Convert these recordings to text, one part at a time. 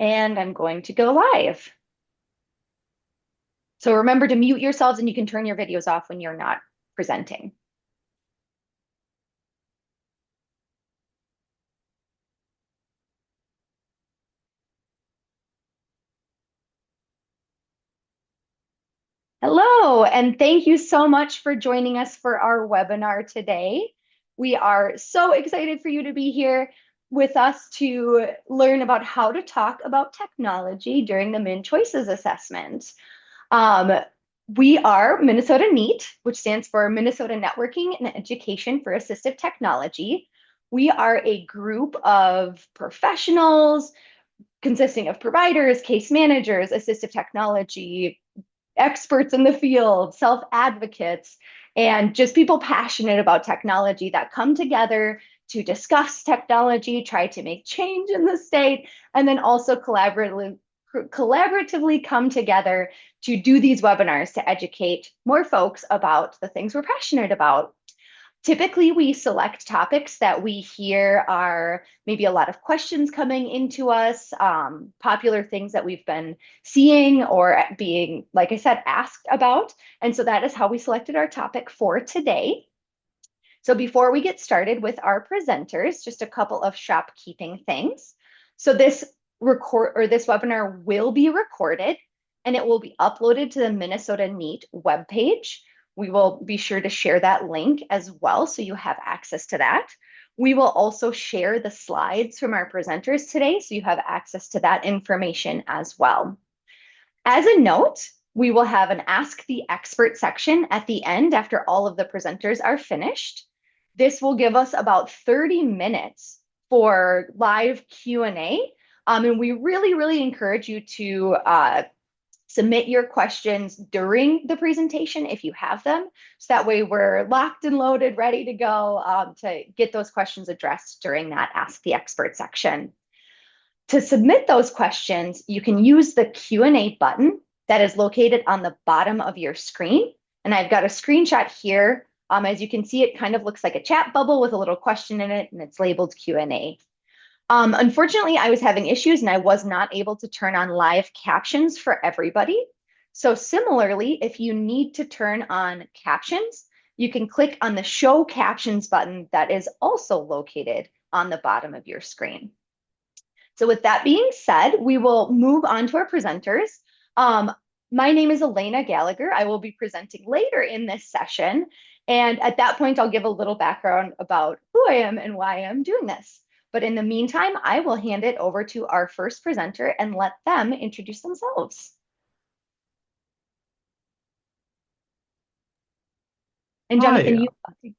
And I'm going to go live. So remember to mute yourselves and you can turn your videos off when you're not presenting. Hello, and thank you so much for joining us for our webinar today. We are so excited for you to be here with us to learn about how to talk about technology during the MnCHOICES assessment. Um, we are Minnesota NEAT, which stands for Minnesota Networking and Education for Assistive Technology. We are a group of professionals consisting of providers, case managers, assistive technology experts in the field, self advocates, and just people passionate about technology that come together to discuss technology, try to make change in the state, and then also collaboratively come together to do these webinars to educate more folks about the things we're passionate about. Typically, we select topics that we hear are maybe a lot of questions coming into us, popular things that we've been seeing or being, like I said, asked about. And so that is how we selected our topic for today. So before we get started with our presenters, just a couple of shopkeeping things. So this webinar will be recorded and it will be uploaded to the Minnesota NEAT webpage. We will be sure to share that link as well so you have access to that. We will also share the slides from our presenters today so you have access to that information as well. As a note, we will have an Ask the Expert section at the end after all of the presenters are finished. This will give us about 30 minutes for live Q&A. And we really encourage you to submit your questions during the presentation if you have them. So that way we're locked and loaded, ready to go to get those questions addressed during that Ask the Expert section. To submit those questions, you can use the Q&A button that is located on the bottom of your screen. And I've got a screenshot here. As you can see, it kind of looks like a chat bubble with a little question in it, and it's labeled Q&A. Unfortunately, I was having issues and I was not able to turn on live captions for everybody. So similarly, if you need to turn on captions, you can click on the Show Captions button that is also located on the bottom of your screen. So with that being said, we will move on to our presenters. My name is Elena Gallagher. I will be presenting later in this session. And at that point, I'll give a little background about who I am and why I'm doing this. But in the meantime, I will hand it over to our first presenter and let them introduce themselves. And Hi, Jonathan, you.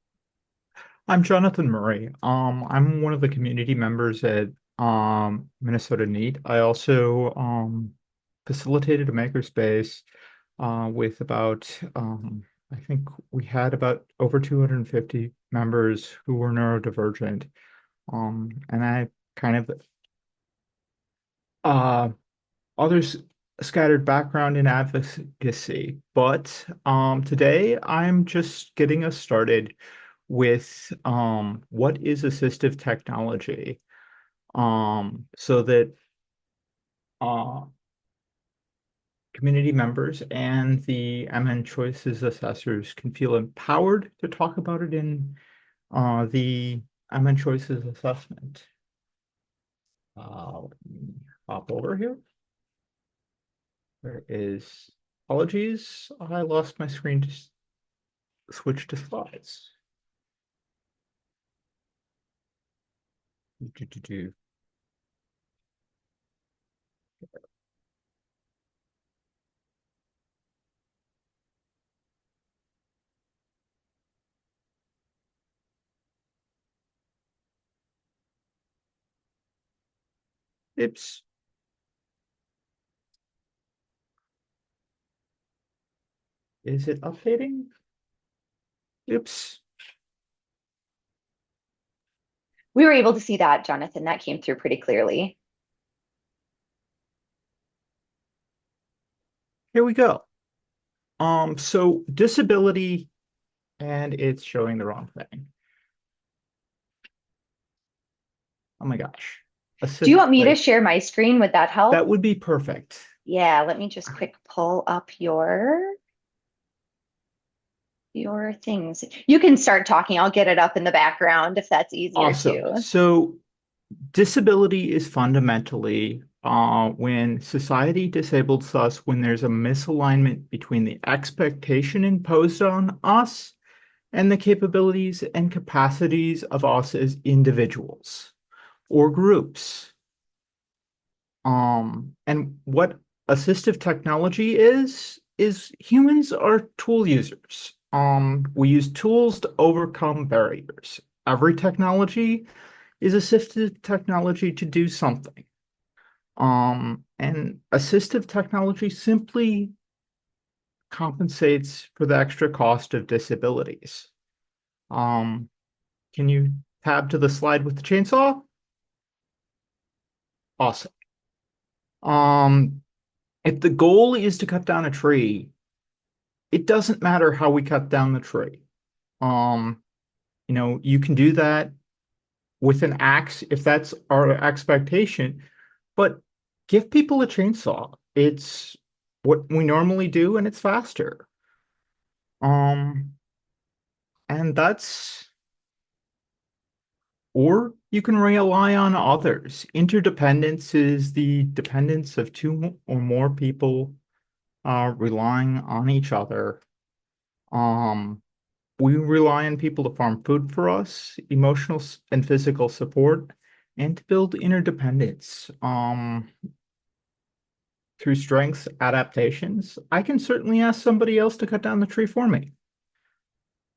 I'm Jonathan Murray. I'm one of the community members at Minnesota NEAT. I also facilitated a makerspace with about I think we had about over 250 members who were neurodivergent. And I kind of uh others scattered background in advocacy, but today I'm just getting us started with what is assistive technology, so that uh, community members and the MnCHOICES assessors can feel empowered to talk about it in the MnCHOICES assessment. Let me hop over here. There is, apologies, I lost my screen to switch to slides. Do, do, do. Oops. Is it updating? Oops. We were able to see that, Jonathan. That came through pretty clearly. Here we go. So disability, and it's showing the wrong thing. Oh my gosh. Do you assist, want me to like, share my screen? Would that help? that would be perfect. Yeah, let me just quick pull up your things. You can start talking. I'll get it up in the background if that's easier Awesome. too. So disability is fundamentally when society disables us when there's a misalignment between the expectation imposed on us and the capabilities and capacities of us as individuals or groups. And what assistive technology is humans are tool users. We use tools to overcome barriers. Every technology is assistive technology to do something. And assistive technology simply compensates for the extra cost of disabilities. Um, can you tab to the slide with the chainsaw? Awesome. Um, if the goal is to cut down a tree, it doesn't matter how we cut down the tree. Um, you can do that with an axe if that's our expectation, but give people a chainsaw. It's what we normally do and it's faster. Um, and that's, or you can rely on others. Interdependence is the dependence of two or more people relying on each other. Um, we rely on people to farm food for us, emotional and physical support, and to build interdependence. Through strengths adaptations, I can certainly ask somebody else to cut down the tree for me.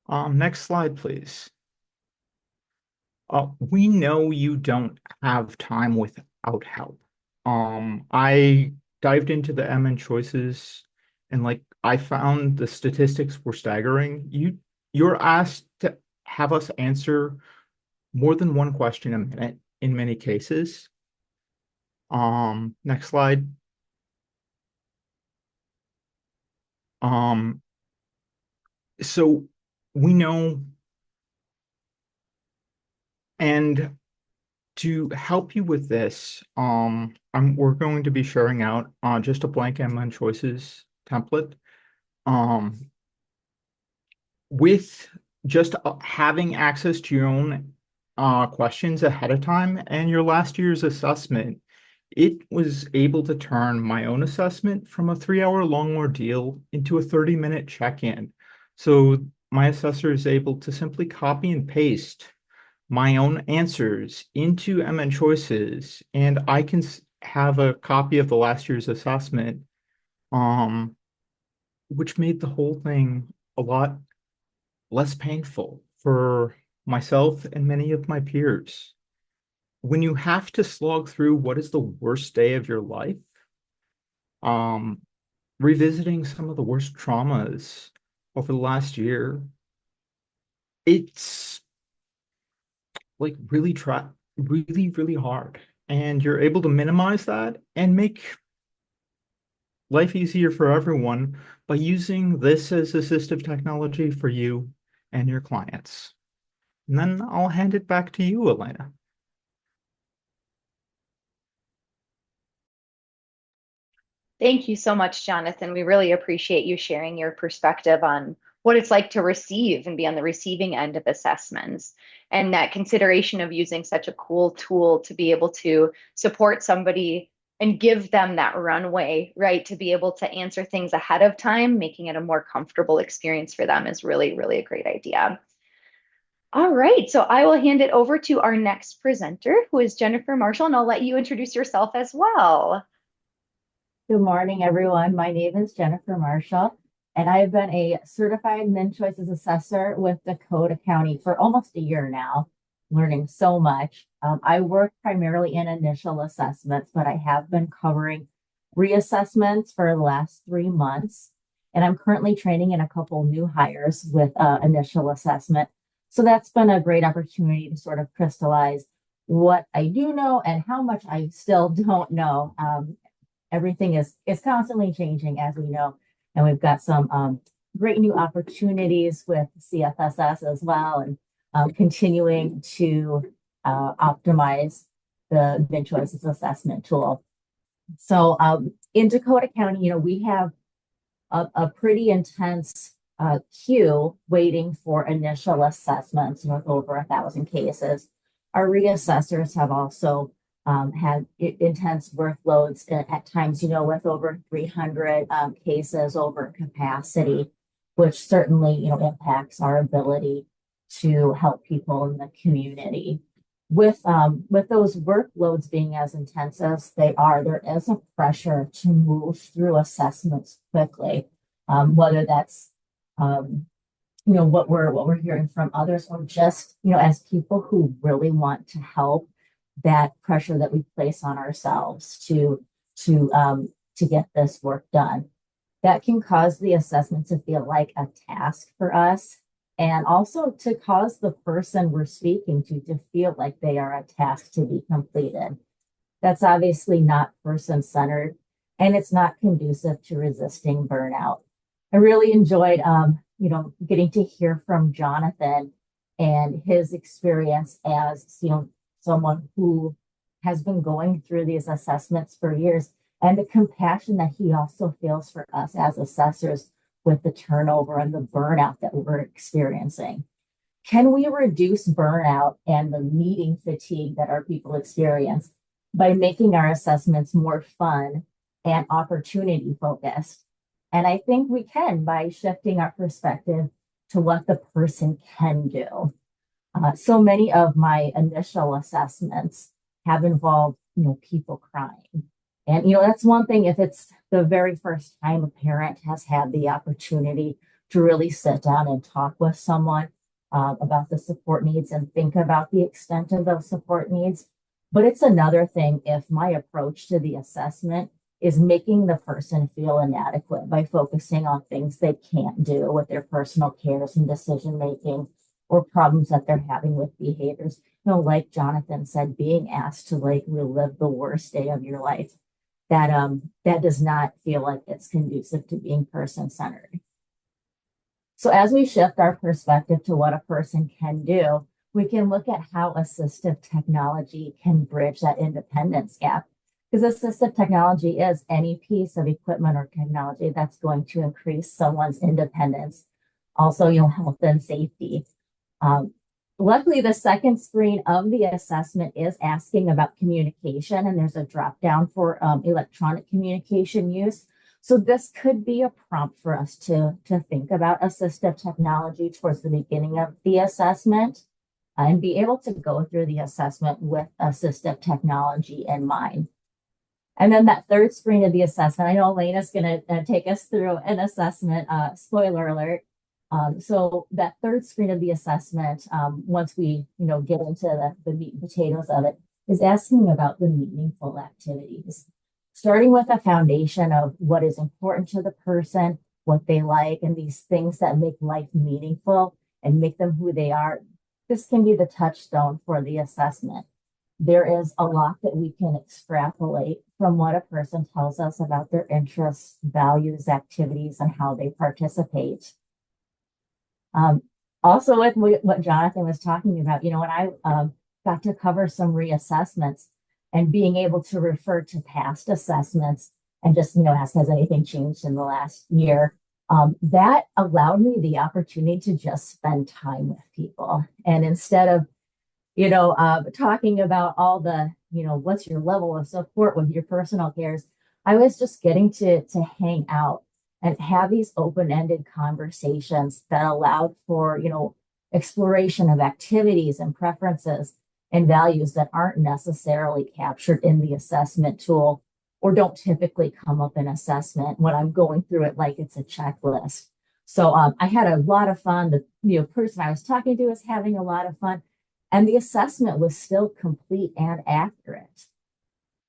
Next slide, please. We know you don't have time without help. I dived into the MnCHOICES and like I found the statistics were staggering. You're asked to have us answer more than one question a minute in many cases. Next slide. Um, so we know, and to help you with this, we're going to be sharing out just a blank MnCHOICES template. Um, with just having access to your own questions ahead of time and your last year's assessment, it was able to turn my own assessment from a 3 hour long ordeal into a 30-minute check-in. So my assessor is able to simply copy and paste my own answers into MnCHOICES, and I can have a copy of the last year's assessment, um, which made the whole thing a lot less painful for myself and many of my peers. When you have to slog through what is the worst day of your life, um, revisiting some of the worst traumas over the last year, it's like really hard. And you're able to minimize that and make life easier for everyone by using this as assistive technology for you and your clients. And then I'll hand it back to you, Elena. Thank you so much, Jonathan. We really appreciate you sharing your perspective on what it's like to receive and be on the receiving end of assessments, and that consideration of using such a cool tool to be able to support somebody and give them that runway, right? To be able to answer things ahead of time, making it a more comfortable experience for them is really a great idea. All right, so I will hand it over to our next presenter, who is Jennifer Marshall, and I'll let you introduce yourself as well. Good morning, everyone. My name is Jennifer Marshall, and I have been a certified MnCHOICES assessor with Dakota County for almost a year now, learning so much. I work primarily in initial assessments, but I have been covering reassessments for the last 3 months, and I'm currently training in a couple new hires with initial assessment. So that's been a great opportunity to sort of crystallize what I do know and how much I still don't know. Everything is constantly changing, as we know, and we've got some great new opportunities with CFSS as well, and continuing to optimize the MnCHOICES assessment tool. So in Dakota County, we have a pretty intense queue waiting for initial assessments with over 1,000 cases. Our reassessors have also had intense workloads at times, with over 300 cases over capacity, which certainly, impacts our ability to help people in the community. With those workloads being as intense as they are, there is a pressure to move through assessments quickly, whether that's what we're hearing from others, or just as people who really want to help, that pressure that we place on ourselves to get this work done. That can cause the assessment to feel like a task for us, and also to cause the person we're speaking to feel like they are a task to be completed. That's obviously not person-centered, and it's not conducive to resisting burnout. I really enjoyed, getting to hear from Jonathan and his experience as, someone who has been going through these assessments for years, and the compassion that he also feels for us as assessors with the turnover and the burnout that we're experiencing. Can we reduce burnout and the meeting fatigue that our people experience by making our assessments more fun and opportunity focused? And I think we can by shifting our perspective to what the person can do. So many of my initial assessments have involved, people crying. And, that's one thing. If it's the very first time a parent has had the opportunity to really sit down and talk with someone about the support needs and think about the extent of those support needs. But it's another thing if my approach to the assessment is making the person feel inadequate by focusing on things they can't do with their personal cares and decision making, or problems that they're having with behaviors. Like Jonathan said, being asked to relive the worst day of your life, that does not feel like it's conducive to being person-centered. So as we shift our perspective to what a person can do, we can look at how assistive technology can bridge that independence gap. Because assistive technology is any piece of equipment or technology that's going to increase someone's independence, also, health and safety. Luckily, the second screen of the assessment is asking about communication, and there's a drop down for electronic communication use. So this could be a prompt for us to think about assistive technology towards the beginning of the assessment and be able to go through the assessment with assistive technology in mind. And then that third screen of the assessment, I know Elena's going to take us through an assessment, spoiler alert. So that third screen of the assessment, once we get into the meat and potatoes of it, is asking about the meaningful activities, starting with a foundation of what is important to the person, what they like, and these things that make life meaningful and make them who they are. This can be the touchstone for the assessment. There is a lot that we can extrapolate from what a person tells us about their interests, values, activities, and how they participate. Also, with what Jonathan was talking about, when I got to cover some reassessments and being able to refer to past assessments and just, ask, has anything changed in the last year? That allowed me the opportunity to just spend time with people. And instead of, talking about all the, what's your level of support with your personal cares, I was just getting to hang out and have these open-ended conversations that allowed for, exploration of activities and preferences and values that aren't necessarily captured in the assessment tool or don't typically come up in assessment when I'm going through it like it's a checklist. So I had a lot of fun. The person I was talking to was having a lot of fun, and the assessment was still complete and accurate.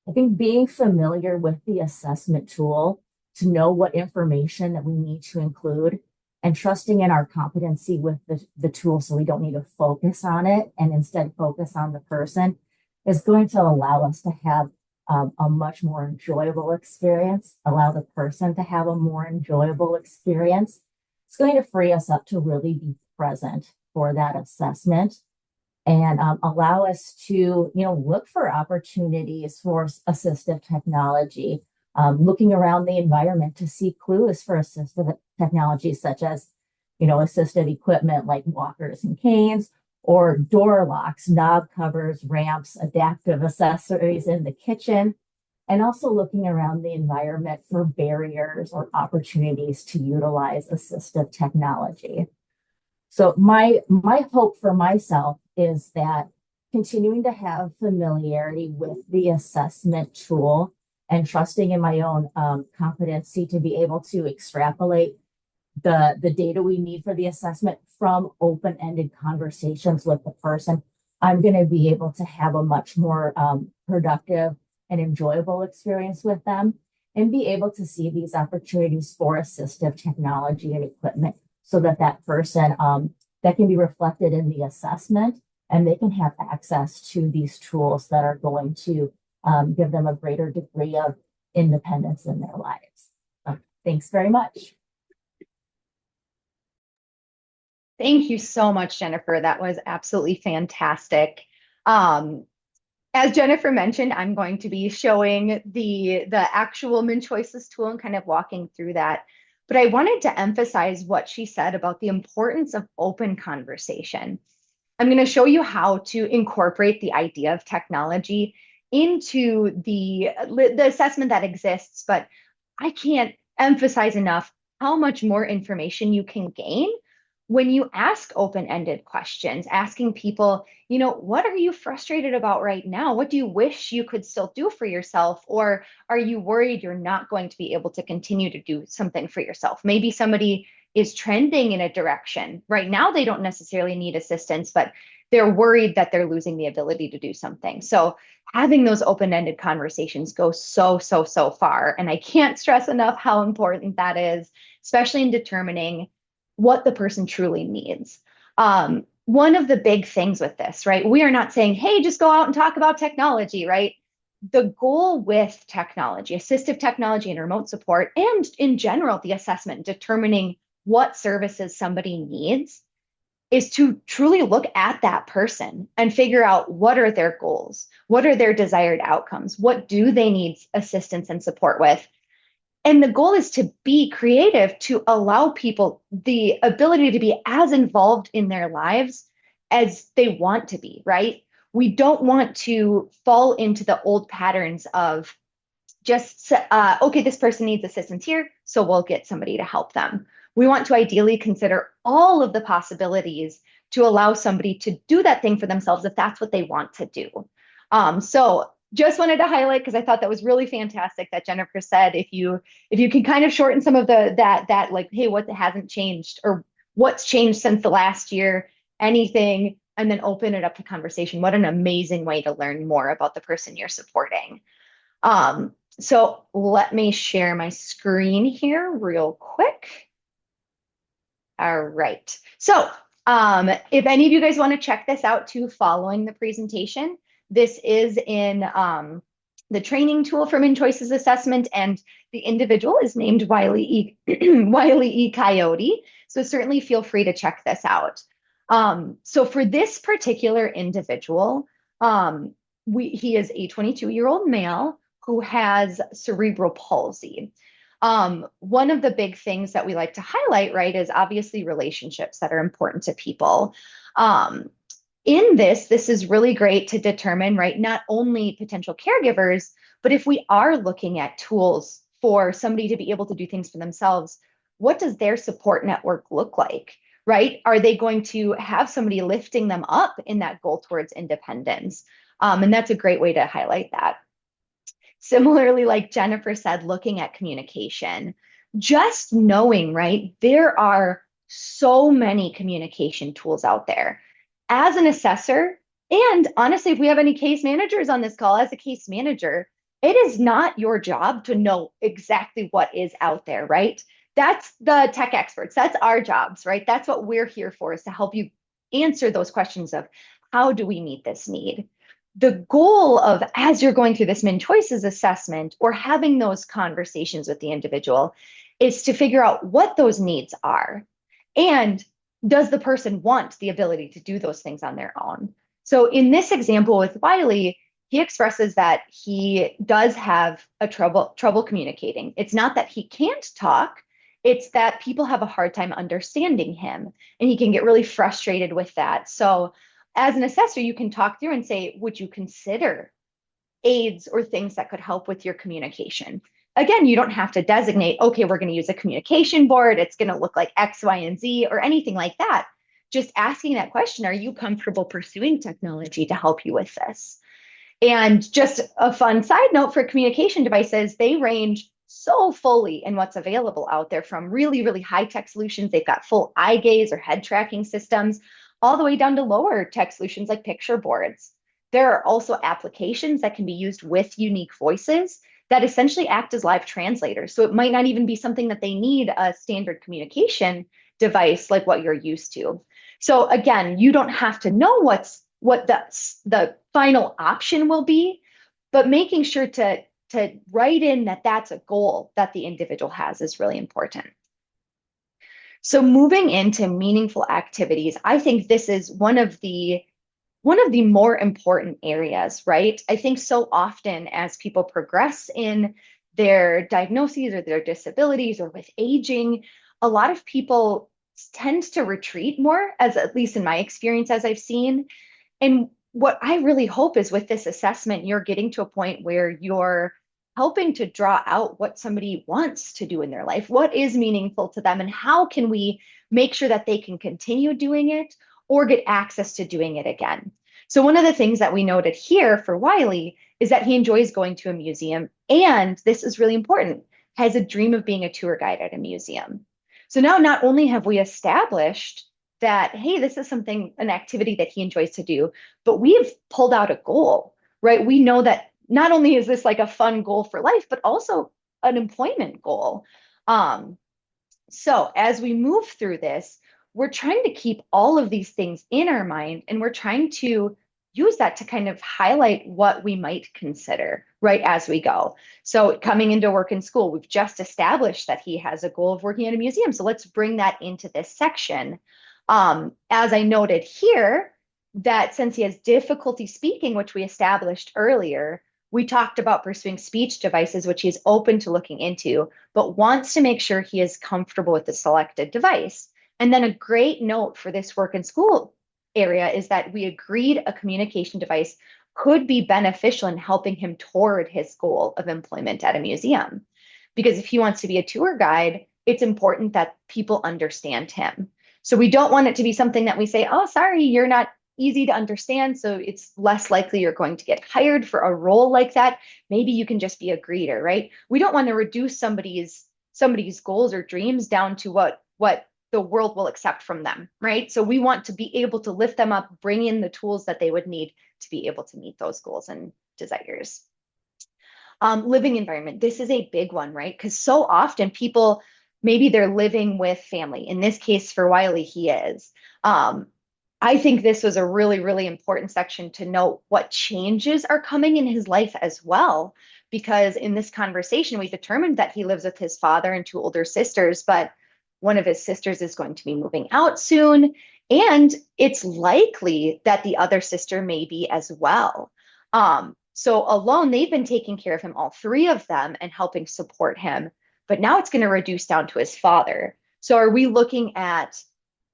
I think being familiar with the assessment tool to know what information that we need to include and trusting in our competency with the tool so we don't need to focus on it and instead focus on the person is going to allow us to have a much more enjoyable experience, allow the person to have a more enjoyable experience. It's going to free us up to really be present for that assessment and allow us to, look for opportunities for assistive technology, looking around the environment to see clues for assistive technology, such as, assistive equipment like walkers and canes, or door locks, knob covers, ramps, adaptive accessories in the kitchen, and also looking around the environment for barriers or opportunities to utilize assistive technology. So my hope for myself is that continuing to have familiarity with the assessment tool and trusting in my own competency to be able to extrapolate the data we need for the assessment from open-ended conversations with the person, I'm going to be able to have a much more productive and enjoyable experience with them, and be able to see these opportunities for assistive technology and equipment so that that person, that can be reflected in the assessment, and they can have access to these tools that are going to give them a greater degree of independence in their lives. Thanks very much. Thank you so much, Jennifer. That was absolutely fantastic. As Jennifer mentioned, I'm going to be showing the actual MnCHOICES tool and kind of walking through that. But I wanted to emphasize what she said about the importance of open conversation. I'm going to show you how to incorporate the idea of technology into the assessment that exists, but I can't emphasize enough how much more information you can gain when you ask open-ended questions, asking people, what are you frustrated about right now? What do you wish you could still do for yourself? Or are you worried you're not going to be able to continue to do something for yourself? Maybe somebody is trending in a direction. Right now, they don't necessarily need assistance, but they're worried that they're losing the ability to do something. So having those open-ended conversations go so far. And I can't stress enough how important that is, especially in determining what the person truly needs. One of the big things with this, right? We are not saying, hey, just go out and talk about technology, right? The goal with technology, assistive technology and remote support, and in general, the assessment, determining what services somebody needs, is to truly look at that person and figure out what are their goals, what are their desired outcomes, what do they need assistance and support with. And the goal is to be creative, to allow people the ability to be as involved in their lives as they want to be, right? We don't want to fall into the old patterns of just, okay, this person needs assistance here, so we'll get somebody to help them. We want to ideally consider all of the possibilities to allow somebody to do that thing for themselves if that's what they want to do. So just wanted to highlight, because I thought that was really fantastic that Jennifer said, if you can kind of shorten some of that like, hey, what hasn't changed or what's changed since the last year, anything, and then open it up to conversation. What an amazing way to learn more about the person you're supporting. So let me share my screen here real quick. All right. So if any of you guys want to check this out too, following the presentation, this is in the training tool for MnCHOICES assessment, and the individual is named Wiley E. Coyote. So certainly feel free to check this out. So for this particular individual, he is a 22-year-old male who has cerebral palsy. One of the big things that we like to highlight, right, is obviously relationships that are important to people. In this is really great to determine, right, not only potential caregivers, but if we are looking at tools for somebody to be able to do things for themselves, what does their support network look like, right? Are they going to have somebody lifting them up in that goal towards independence? And that's a great way to highlight that. Similarly, like Jennifer said, looking at communication, just knowing, right, there are so many communication tools out there. As an assessor, and honestly, if we have any case managers on this call, as a case manager, it is not your job to know exactly what is out there, right? That's the tech experts. That's our jobs, right? That's what we're here for, is to help you answer those questions of how do we meet this need? The goal of, as you're going through this MnCHOICES assessment or having those conversations with the individual, is to figure out what those needs are. And does the person want the ability to do those things on their own? So in this example with Wiley, he expresses that he does have a trouble communicating. It's not that he can't talk, it's that people have a hard time understanding him, and he can get really frustrated with that. So as an assessor, you can talk through and say, would you consider aids or things that could help with your communication? Again, you don't have to designate, okay, we're going to use a communication board, it's going to look like X, Y, and Z, or anything like that. Just asking that question, are you comfortable pursuing technology to help you with this? And just a fun side note for communication devices, they range so fully in what's available out there, from really, really high-tech solutions. They've got full eye gaze or head tracking systems, all the way down to lower tech solutions like picture boards. There are also applications that can be used with unique voices that essentially act as live translators. So it might not even be something that they need a standard communication device like what you're used to. So again, you don't have to know what the final option will be, but making sure to write in that that's a goal that the individual has is really important. So moving into meaningful activities, I think this is one of the more important areas, right? I think so often as people progress in their diagnoses or their disabilities or with aging, a lot of people tend to retreat more, as at least in my experience, as I've seen. And what I really hope is with this assessment, you're getting to a point where you're helping to draw out what somebody wants to do in their life, what is meaningful to them, and how can we make sure that they can continue doing it or get access to doing it again. So one of the things that we noted here for Wiley is that he enjoys going to a museum, and this is really important, has a dream of being a tour guide at a museum. So now not only have we established that, hey, this is something, an activity that he enjoys to do, but we've pulled out a goal, right? We know that not only is this like a fun goal for life, but also an employment goal. So as we move through this, we're trying to keep all of these things in our mind, and we're trying to use that to kind of highlight what we might consider, right, as we go. So coming into work and school, we've just established that he has a goal of working at a museum. So let's bring that into this section. As I noted here, that since he has difficulty speaking, which we established earlier, we talked about pursuing speech devices, which he's open to looking into, but wants to make sure he is comfortable with the selected device. And then a great note for this work and school area is that we agreed a communication device could be beneficial in helping him toward his goal of employment at a museum. Because if he wants to be a tour guide, it's important that people understand him. So we don't want it to be something that we say, oh, sorry, you're not easy to understand, so it's less likely you're going to get hired for a role like that. Maybe you can just be a greeter, right? We don't want to reduce somebody's goals or dreams down to what the world will accept from them, right? So we want to be able to lift them up, bring in the tools that they would need to be able to meet those goals and desires. Living environment, this is a big one, right? Because so often people, maybe they're living with family. In this case, for Wiley, he is. I think this was a really, really important section to note what changes are coming in his life as well, because in this conversation, we determined that he lives with his father and two older sisters, but one of his sisters is going to be moving out soon, and it's likely that the other sister may be as well. So alone, they've been taking care of him, all three of them, and helping support him, but now it's going to reduce down to his father. So are we looking at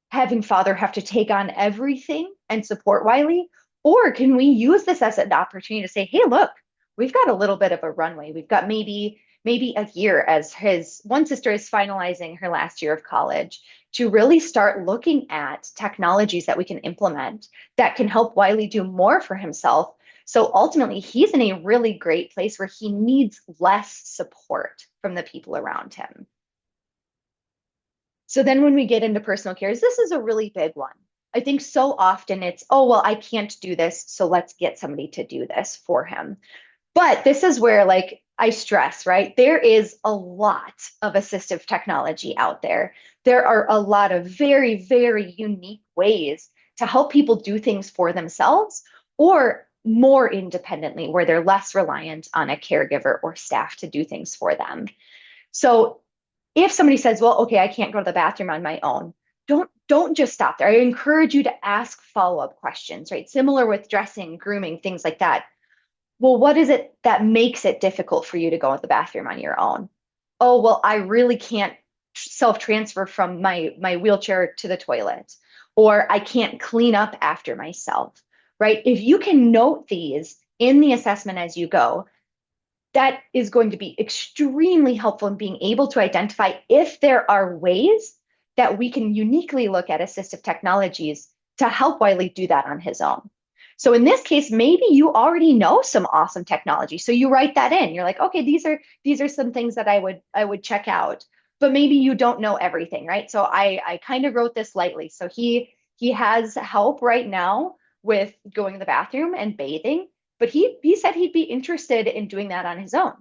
having father have to take on everything and support Wiley? Or can we use this as an opportunity to say, hey, look, we've got a little bit of a runway. We've got maybe a year as his one sister is finalizing her last year of college to really start looking at technologies that we can implement that can help Wiley do more for himself. So ultimately, he's in a really great place where he needs less support from the people around him. So then when we get into personal cares, this is a really big one. I think so often it's, oh, well, I can't do this, so let's get somebody to do this for him. But this is where, like, I stress, right? There is a lot of assistive technology out there. There are a lot of very, very unique ways to help people do things for themselves or more independently, where they're less reliant on a caregiver or staff to do things for them. So if somebody says, well, okay, I can't go to the bathroom on my own, don't just stop there. I encourage you to ask follow-up questions, right? Similar with dressing, grooming, things like that. Well, what is it that makes it difficult for you to go to the bathroom on your own? Oh, well, I really can't self-transfer from my wheelchair to the toilet, or I can't clean up after myself, right? If you can note these in the assessment as you go, that is going to be extremely helpful in being able to identify if there are ways that we can uniquely look at assistive technologies to help Wiley do that on his own. So in this case, maybe you already know some awesome technology. So you write that in. You're like, okay, these are some things that I would check out. But maybe you don't know everything, right? So I kind of wrote this lightly. So he has help right now with going to the bathroom and bathing, but he said he'd be interested in doing that on his own.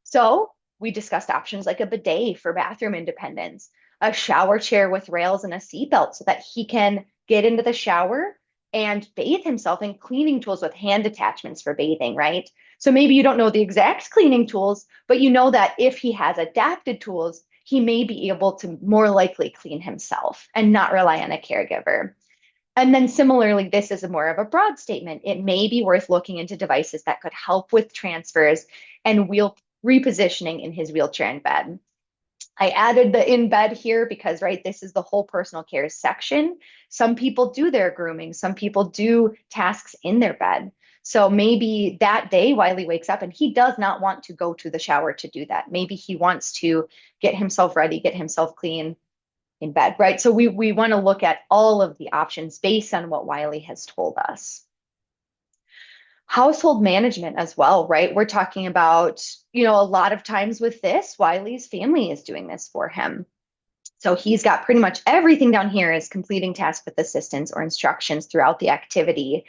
So we discussed options like a bidet for bathroom independence, a shower chair with rails and a seatbelt so that he can get into the shower and bathe himself, and cleaning tools with hand attachments for bathing, right? So maybe you don't know the exact cleaning tools, but you know that if he has adapted tools, he may be able to more likely clean himself and not rely on a caregiver. And then similarly, this is more of a broad statement. It may be worth looking into devices that could help with transfers and wheel repositioning in his wheelchair and bed. I added the in bed here because, right, this is the whole personal care section. Some people do their grooming, some people do tasks in their bed. So maybe that day Wiley wakes up and he does not want to go to the shower to do that. Maybe he wants to get himself ready, get himself clean in bed, right? So we want to look at all of the options based on what Wiley has told us. Household management as well, right? We're talking about, a lot of times with this, Wiley's family is doing this for him. So he's got pretty much everything down here is completing tasks with assistance or instructions throughout the activity.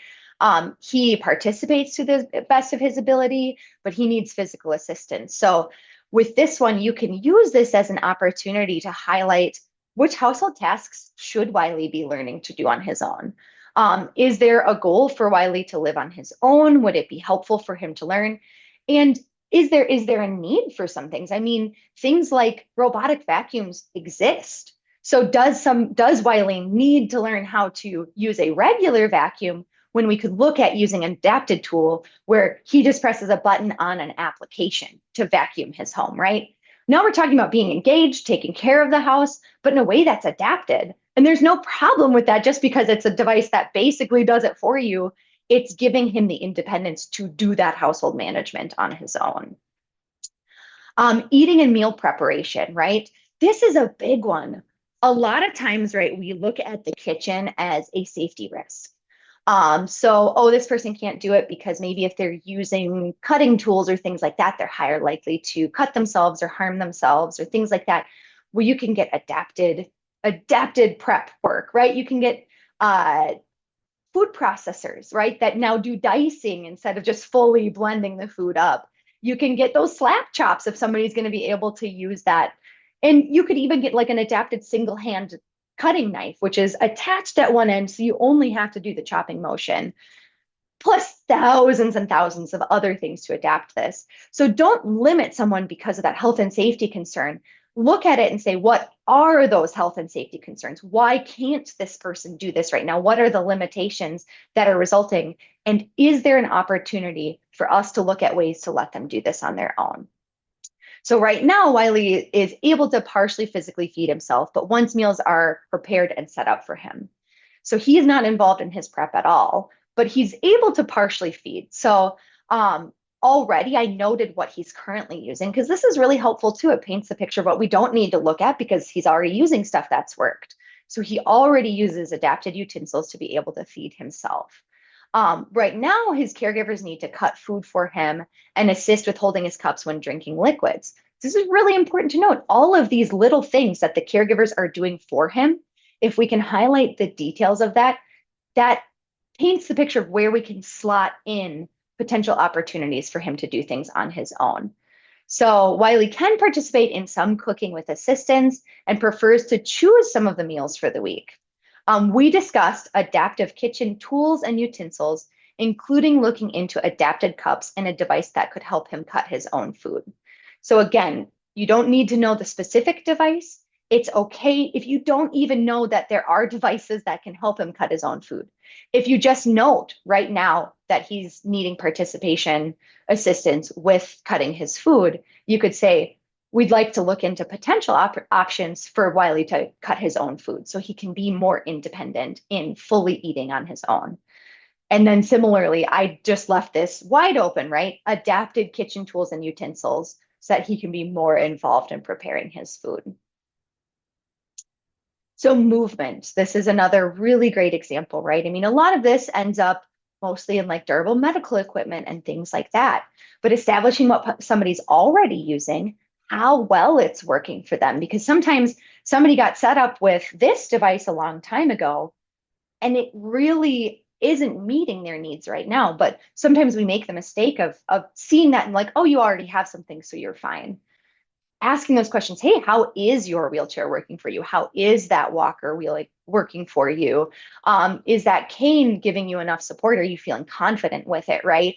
He participates to the best of his ability, but he needs physical assistance. So with this one, you can use this as an opportunity to highlight which household tasks should Wiley be learning to do on his own. Is there a goal for Wiley to live on his own? Would it be helpful for him to learn? And is there a need for some things? I mean, things like robotic vacuums exist. So does Wiley need to learn how to use a regular vacuum when we could look at using an adapted tool where he just presses a button on an application to vacuum his home, right? Now we're talking about being engaged, taking care of the house, but in a way that's adapted. And there's no problem with that just because it's a device that basically does it for you. It's giving him the independence to do that household management on his own. Eating and meal preparation, right? This is a big one. A lot of times, right, we look at the kitchen as a safety risk. This person can't do it because maybe if they're using cutting tools or things like that, they're higher likely to cut themselves or harm themselves or things like that, where you can get adapted prep work, right? You can get food processors, right, that now do dicing instead of just fully blending the food up. You can get those slap chops if somebody's going to be able to use that. And you could even get like an adapted single hand cutting knife, which is attached at one end, so you only have to do the chopping motion, plus thousands and thousands of other things to adapt this. So don't limit someone because of that health and safety concern. Look at it and say, what are those health and safety concerns? Why can't this person do this right now? What are the limitations that are resulting? And is there an opportunity for us to look at ways to let them do this on their own? So right now, Wiley is able to partially physically feed himself, but once meals are prepared and set up for him. So he is not involved in his prep at all, but he's able to partially feed. So already I noted what he's currently using, because this is really helpful too. It paints the picture of what we don't need to look at because he's already using stuff that's worked. So he already uses adapted utensils to be able to feed himself. Right now, his caregivers need to cut food for him and assist with holding his cups when drinking liquids. This is really important to note. All of these little things that the caregivers are doing for him, if we can highlight the details of that, that paints the picture of where we can slot in potential opportunities for him to do things on his own. So Wiley can participate in some cooking with assistance and prefers to choose some of the meals for the week. We discussed adaptive kitchen tools and utensils, including looking into adapted cups and a device that could help him cut his own food. So again, you don't need to know the specific device. It's okay if you don't even know that there are devices that can help him cut his own food. If you just note right now that he's needing participation assistance with cutting his food, you could say, we'd like to look into potential options for Wiley to cut his own food so he can be more independent in fully eating on his own. And then similarly, I just left this wide open, right? Adapted kitchen tools and utensils so that he can be more involved in preparing his food. So movement, this is another really great example, right? I mean, a lot of this ends up mostly in like durable medical equipment and things like that, but establishing what somebody's already using, how well it's working for them, because sometimes somebody got set up with this device a long time ago, and it really isn't meeting their needs right now. But sometimes we make the mistake of seeing that and like, oh, you already have something, so you're fine. Asking those questions, hey, how is your wheelchair working for you? How is that walker wheel working for you? Is that cane giving you enough support? Are you feeling confident with it, right?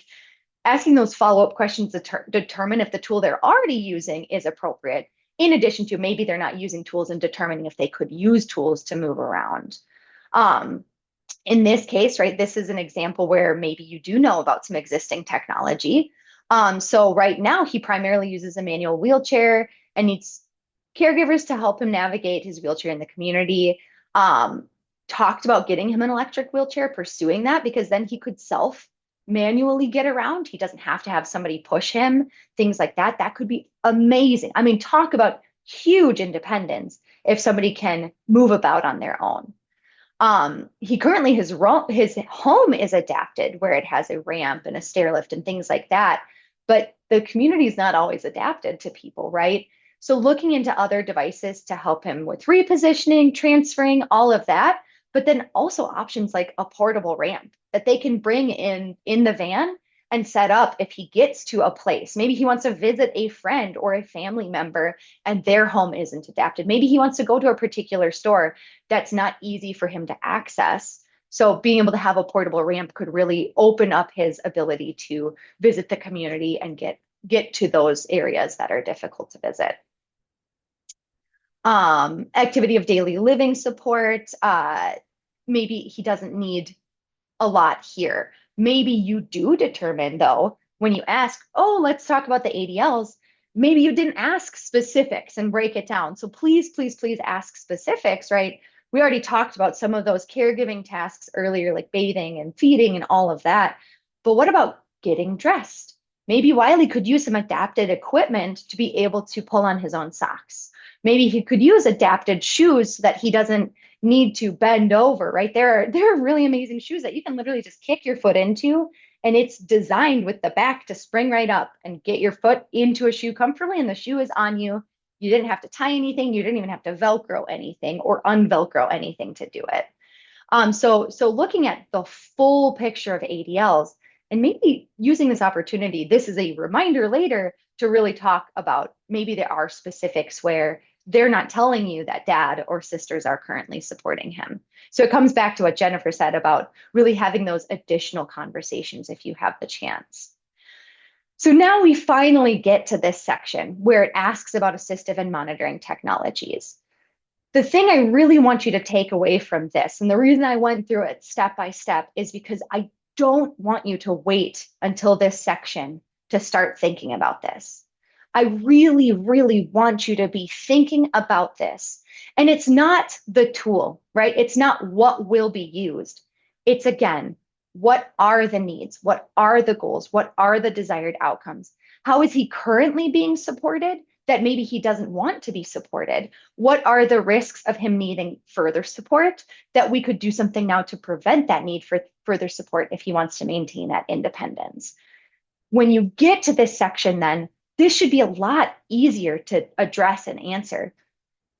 Asking those follow-up questions to determine if the tool they're already using is appropriate, in addition to maybe they're not using tools and determining if they could use tools to move around. In this case, right, this is an example where maybe you do know about some existing technology. So right now he primarily uses a manual wheelchair and needs caregivers to help him navigate his wheelchair in the community. Talked about getting him an electric wheelchair, pursuing that, because then he could manually get around. He doesn't have to have somebody push him, things like that. That could be amazing. I mean, talk about huge independence if somebody can move about on their own. He currently, his home is adapted where it has a ramp and a stair lift and things like that, but the community is not always adapted to people, right? So looking into other devices to help him with repositioning, transferring, all of that, but then also options like a portable ramp that they can bring in the van and set up if he gets to a place. Maybe he wants to visit a friend or a family member and their home isn't adapted. Maybe he wants to go to a particular store that's not easy for him to access. So being able to have a portable ramp could really open up his ability to visit the community and get to those areas that are difficult to visit. Activity of daily living support. Maybe he doesn't need a lot here. Maybe you do determine, though, when you ask, oh, let's talk about the ADLs, maybe you didn't ask specifics and break it down. So please, please, please ask specifics, right? We already talked about some of those caregiving tasks earlier, like bathing and feeding and all of that. But what about getting dressed? Maybe Wiley could use some adapted equipment to be able to pull on his own socks. Maybe he could use adapted shoes so that he doesn't need to bend over, right? There are really amazing shoes that you can literally just kick your foot into, and it's designed with the back to spring right up and get your foot into a shoe comfortably, and the shoe is on you. You didn't have to tie anything. You didn't even have to Velcro anything or unvelcro anything to do it. So looking at the full picture of ADLs and maybe using this opportunity, this is a reminder later to really talk about maybe there are specifics where they're not telling you that dad or sisters are currently supporting him. So it comes back to what Jennifer said about really having those additional conversations if you have the chance. So now we finally get to this section where it asks about assistive and monitoring technologies. The thing I really want you to take away from this, and the reason I went through it step by step, is because I don't want you to wait until this section to start thinking about this. I really, really want you to be thinking about this. And it's not the tool, right? It's not what will be used. It's, again, what are the needs? What are the goals? What are the desired outcomes? How is he currently being supported that maybe he doesn't want to be supported? What are the risks of him needing further support that we could do something now to prevent that need for further support if he wants to maintain that independence? When you get to this section, then this should be a lot easier to address and answer.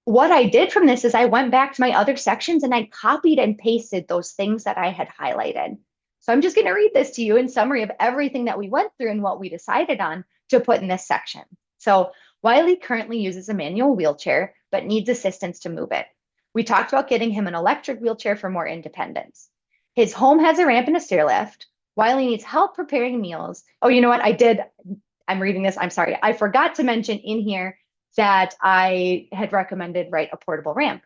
What I did from this is I went back to my other sections and I copied and pasted those things that I had highlighted. So I'm just going to read this to you in summary of everything that we went through and what we decided on to put in this section. So Wiley currently uses a manual wheelchair, but needs assistance to move it. We talked about getting him an electric wheelchair for more independence. His home has a ramp and a stair lift. Wiley needs help preparing meals. Oh, you know what? I'm reading this. I'm sorry. I forgot to mention in here that I had recommended write a portable ramp.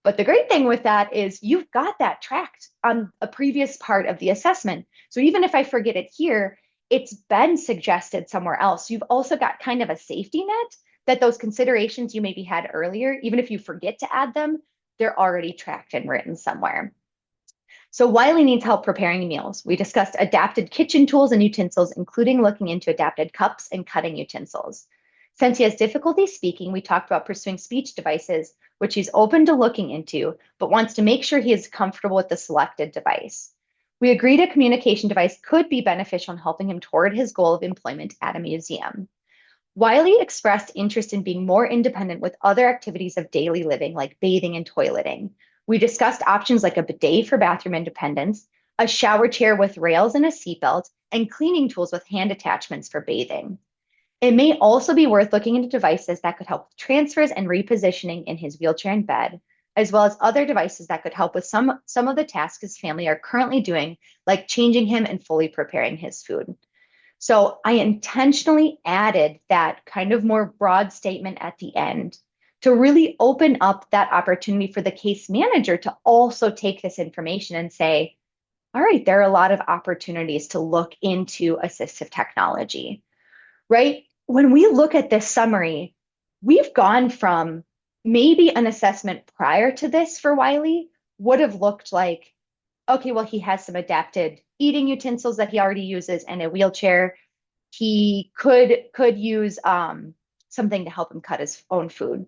But the great thing with that is you've got that tracked on a previous part of the assessment. So even if I forget it here, it's been suggested somewhere else. You've also got kind of a safety net that those considerations you maybe had earlier, even if you forget to add them, they're already tracked and written somewhere. So Wiley needs help preparing meals. We discussed adapted kitchen tools and utensils, including looking into adapted cups and cutting utensils. Since he has difficulty speaking, we talked about pursuing speech devices, which he's open to looking into, but wants to make sure he is comfortable with the selected device. We agreed a communication device could be beneficial in helping him toward his goal of employment at a museum. Wiley expressed interest in being more independent with other activities of daily living, like bathing and toileting. We discussed options like a bidet for bathroom independence, a shower chair with rails and a seatbelt, and cleaning tools with hand attachments for bathing. It may also be worth looking into devices that could help with transfers and repositioning in his wheelchair and bed, as well as other devices that could help with some of the tasks his family are currently doing, like changing him and fully preparing his food. So I intentionally added that kind of more broad statement at the end to really open up that opportunity for the case manager to also take this information and say, all right, there are a lot of opportunities to look into assistive technology, right? When we look at this summary, we've gone from maybe an assessment prior to this for Wiley would have looked like, okay, well, he has some adapted eating utensils that he already uses and a wheelchair. He could use something to help him cut his own food.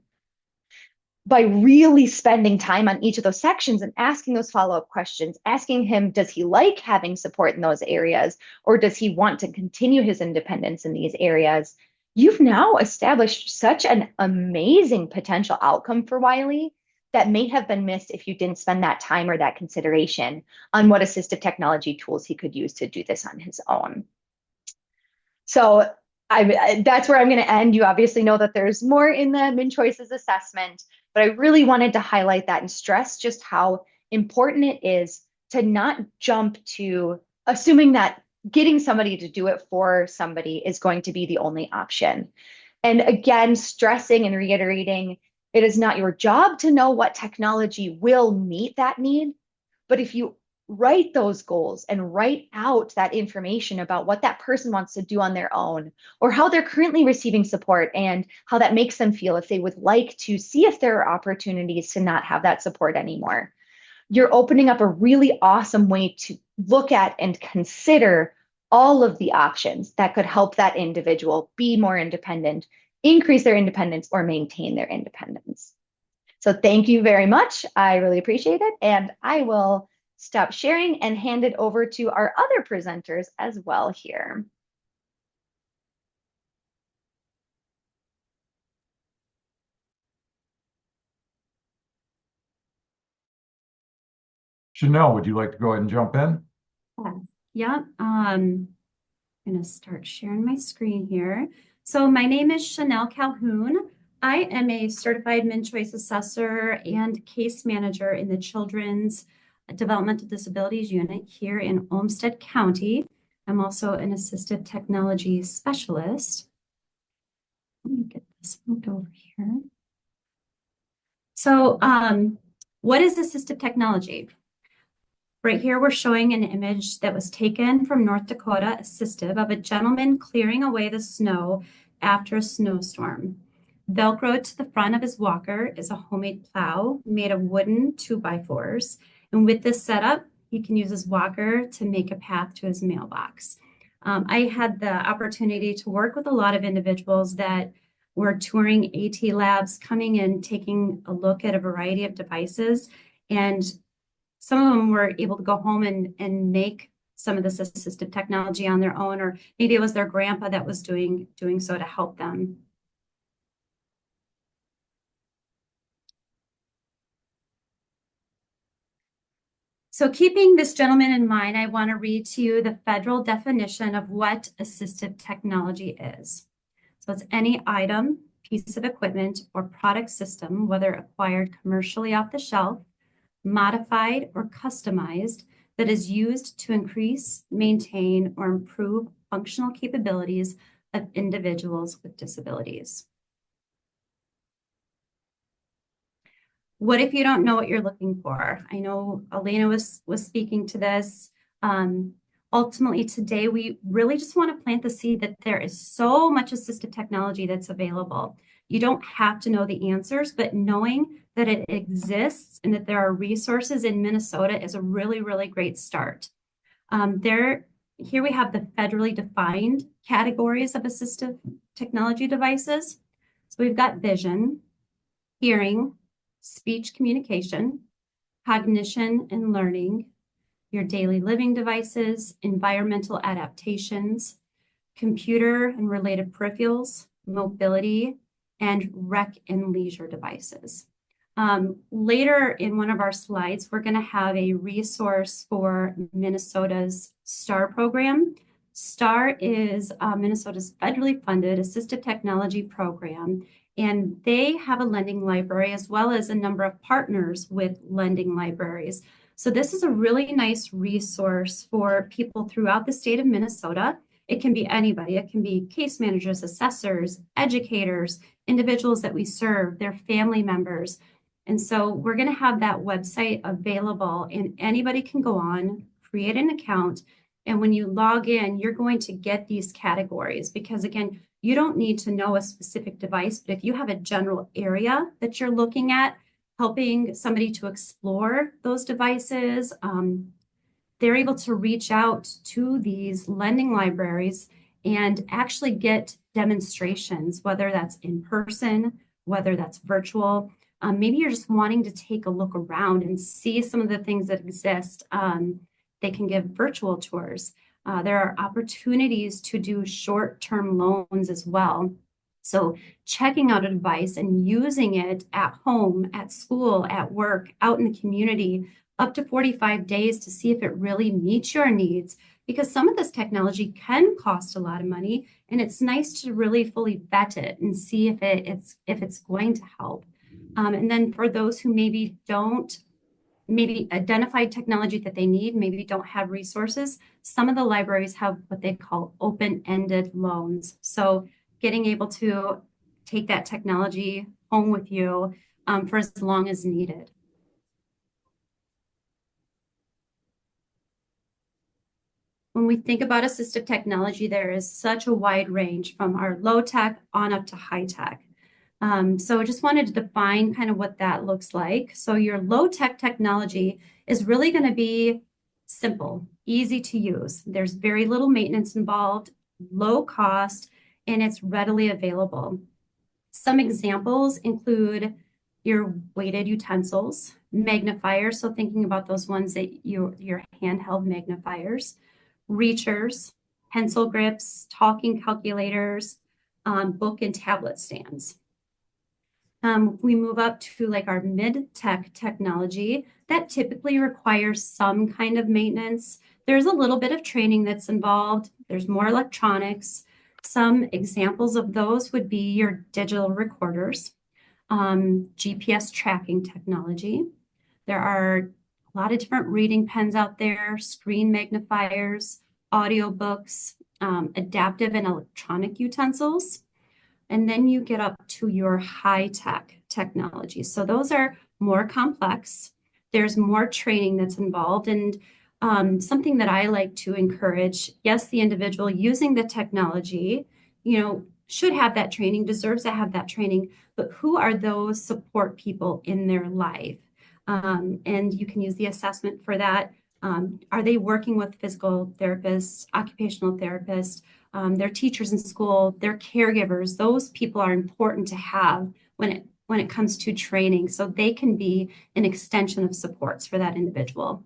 By really spending time on each of those sections and asking those follow-up questions, asking him, does he like having support in those areas, or does he want to continue his independence in these areas? You've now established such an amazing potential outcome for Wiley that may have been missed if you didn't spend that time or that consideration on what assistive technology tools he could use to do this on his own. So that's where I'm going to end. You obviously know that there's more in the MnCHOICES assessment, but I really wanted to highlight that and stress just how important it is to not jump to assuming that getting somebody to do it for somebody is going to be the only option. And again, stressing and reiterating, it is not your job to know what technology will meet that need, but if you write those goals and write out that information about what that person wants to do on their own or how they're currently receiving support and how that makes them feel if they would like to see if there are opportunities to not have that support anymore. You're opening up a really awesome way to look at and consider all of the options that could help that individual be more independent, increase their independence, or maintain their independence. So thank you very much. I really appreciate it. And I will stop sharing and hand it over to our other presenters as well here. Chanel, would you like to go ahead and jump in? Yeah, I'm going to start sharing my screen here. So my name is Chanel Calhoun. I am a certified MnCHOICE assessor and case manager in the Children's Developmental Disabilities Unit here in Olmsted County. I'm also an assistive technology specialist. Let me get this moved over here. So what is assistive technology? Right here, we're showing an image that was taken from North Dakota, Assistive, of a gentleman clearing away the snow after a snowstorm. Velcroed to the front of his walker is a homemade plow made of wooden 2x4s. And with this setup, he can use his walker to make a path to his mailbox. I had the opportunity to work with a lot of individuals that were touring AT labs, coming in, taking a look at a variety of devices, and some of them were able to go home and make some of this assistive technology on their own, or maybe it was their grandpa that was doing so to help them. So keeping this gentleman in mind, I want to read to you the federal definition of what assistive technology is. So it's any item, piece of equipment, or product system, whether acquired commercially off the shelf, modified or customized, that is used to increase, maintain, or improve functional capabilities of individuals with disabilities. What if you don't know what you're looking for? I know Elena was speaking to this. Ultimately, today, we really just want to plant the seed that there is so much assistive technology that's available. You don't have to know the answers, but knowing that it exists and that there are resources in Minnesota is a really, really great start. Here we have the federally defined categories of assistive technology devices. So we've got vision, hearing, speech communication, cognition and learning, your daily living devices, environmental adaptations, computer and related peripherals, mobility, and rec and leisure devices. Later in one of our slides, we're going to have a resource for Minnesota's STAR program. STAR is Minnesota's federally funded assistive technology program, and they have a lending library as well as a number of partners with lending libraries. So this is a really nice resource for people throughout the state of Minnesota. It can be anybody. It can be case managers, assessors, educators, individuals that we serve, their family members. And so we're going to have that website available, and anybody can go on, create an account. And when you log in, you're going to get these categories because, again, you don't need to know a specific device, but if you have a general area that you're looking at, helping somebody to explore those devices, they're able to reach out to these lending libraries and actually get demonstrations, whether that's in person, whether that's virtual. Maybe you're just wanting to take a look around and see some of the things that exist. They can give virtual tours. There are opportunities to do short-term loans as well. So checking out a device and using it at home, at school, at work, out in the community, up to 45 days to see if it really meets your needs, because some of this technology can cost a lot of money, and it's nice to really fully vet it and see if it's going to help. And then for those who maybe identify technology that they need, maybe don't have resources, some of the libraries have what they call open-ended loans. So getting able to take that technology home with you for as long as needed. When we think about assistive technology, there is such a wide range from our low tech on up to high tech. So I just wanted to define kind of what that looks like. So your low tech technology is really going to be simple, easy to use. There's very little maintenance involved, low cost, and it's readily available. Some examples include your weighted utensils, magnifiers, so thinking about those ones that your handheld magnifiers, reachers, pencil grips, talking calculators, book and tablet stands. We move up to like our mid-tech technology that typically requires some kind of maintenance. There's a little bit of training that's involved. There's more electronics. Some examples of those would be your digital recorders, GPS tracking technology. There are a lot of different reading pens out there, screen magnifiers, audiobooks, adaptive and electronic utensils. And then you get up to your high-tech technology. So those are more complex. There's more training that's involved. And something that I like to encourage, yes, the individual using the technology, should have that training, deserves to have that training, but who are those support people in their life? And you can use the assessment for that. Are they working with physical therapists, occupational therapists, their teachers in school, their caregivers? Those people are important to have when it comes to training, so they can be an extension of supports for that individual.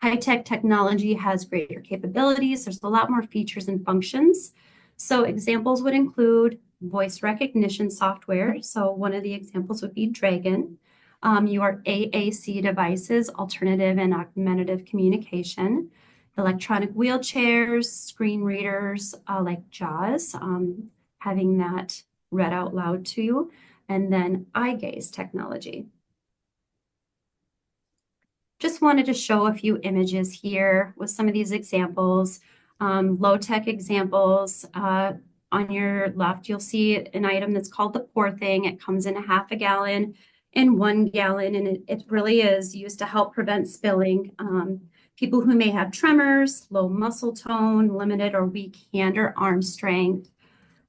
High-tech technology has greater capabilities. There's a lot more features and functions. So examples would include voice recognition software. So one of the examples would be Dragon. Your AAC devices, alternative and augmentative communication, electronic wheelchairs, screen readers like JAWS, having that read out loud to you, and then eye gaze technology. Just wanted to show a few images here with some of these examples, low-tech examples. On your left, you'll see an item that's called the Pour Thing. It comes in a half a gallon, in 1 gallon, and it really is used to help prevent spilling. People who may have tremors, low muscle tone, limited or weak hand or arm strength.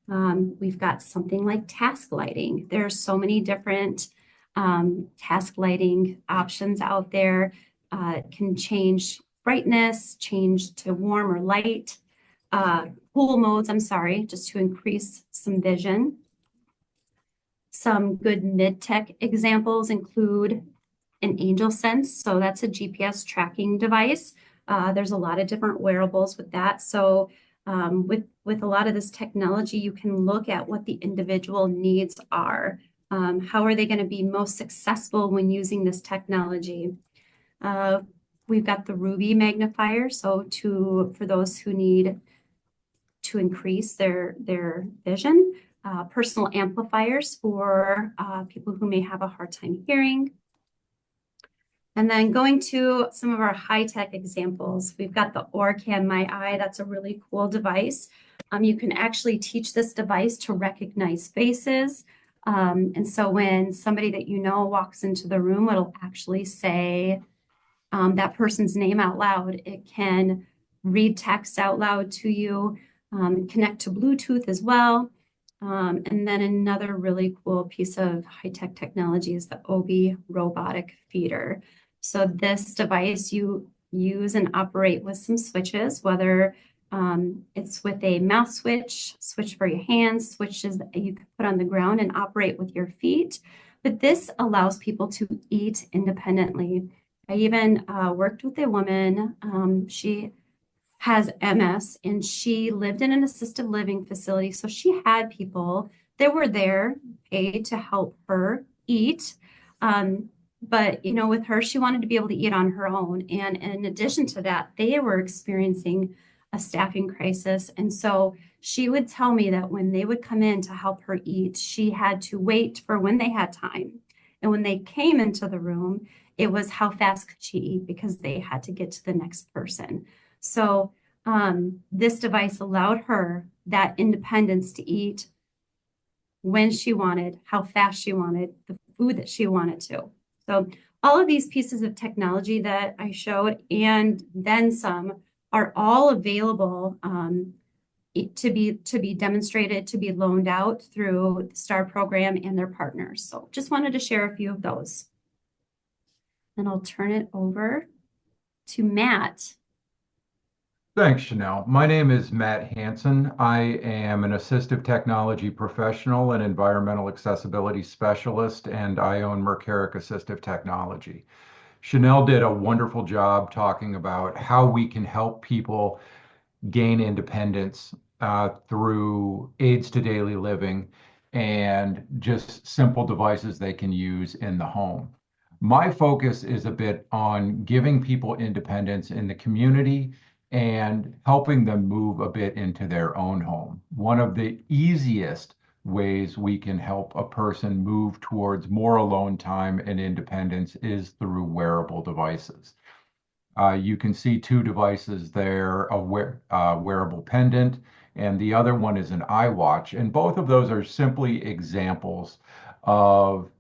We've got something like task lighting. There's so many different task lighting options out there. It can change brightness, change to warm or light, cool modes, just to increase some vision. Some good mid-tech examples include an Angel Sense. So that's a GPS tracking device. There's a lot of different wearables with that. So with a lot of this technology, you can look at what the individual needs are. How are they going to be most successful when using this technology? We've got the Ruby magnifier. So for those who need to increase their vision, personal amplifiers for people who may have a hard time hearing. And then going to some of our high-tech examples, we've got the Orcan My Eye. That's a really cool device. You can actually teach this device to recognize faces. And so when somebody that you know walks into the room, it'll actually say that person's name out loud. It can read text out loud to you, connect to Bluetooth as well. And then another really cool piece of high-tech technology is the Obi robotic feeder. So this device you use and operate with some switches, whether it's with a mouse switch for your hands, switches that you can put on the ground and operate with your feet. But this allows people to eat independently. I even worked with a woman. She has MS and she lived in an assisted living facility. So she had people that were there paid to help her eat. But, with her, she wanted to be able to eat on her own. And in addition to that, they were experiencing a staffing crisis. And so she would tell me that when they would come in to help her eat, she had to wait for when they had time. And when they came into the room, it was how fast could she eat because they had to get to the next person. So this device allowed her that independence to eat when she wanted, how fast she wanted, the food that she wanted to. So all of these pieces of technology that I showed and then some are all available to be demonstrated, to be loaned out through the STAR program and their partners. So just wanted to share a few of those. And I'll turn it over to Matt. Thanks, Chanel. My name is Matt Hansen. I am an assistive technology professional and environmental accessibility specialist, and I own MnCHOICE Assistive Technology. Chanel did a wonderful job talking about how we can help people gain independence through aids to daily living and just simple devices they can use in the home. My focus is a bit on giving people independence in the community and helping them move a bit into their own home. One of the easiest ways we can help a person move towards more alone time and independence is through wearable devices. You can see two devices there, a wearable pendant, and the other one is an iWatch. And both of those are simply examples of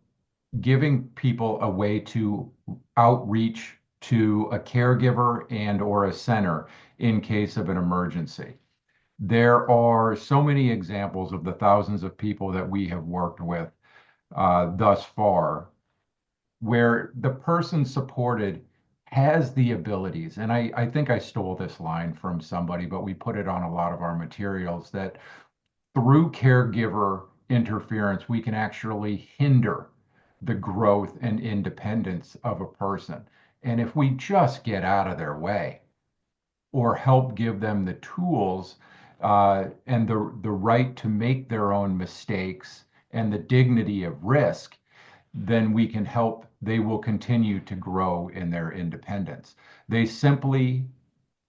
giving people a way to outreach to a caregiver and or a center in case of an emergency. There are so many examples of the thousands of people that we have worked with thus far where the person supported has the abilities, and I think I stole this line from somebody, but we put it on a lot of our materials, that through caregiver interference, we can actually hinder the growth and independence of a person. And if we just get out of their way or help give them the tools and the right to make their own mistakes and the dignity of risk, then we can help, they will continue to grow in their independence. They simply,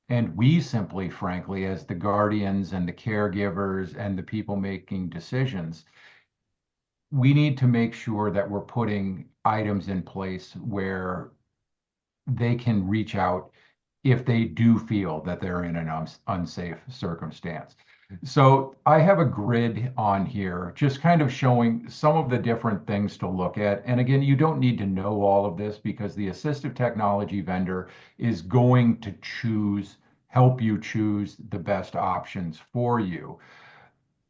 and we simply, frankly, as the guardians and the caregivers and the people making decisions, we need to make sure that we're putting items in place where they can reach out if they do feel that they're in an unsafe circumstance. So I have a grid on here, just kind of showing some of the different things to look at. And again, you don't need to know all of this because the assistive technology vendor is going to help you choose the best options for you.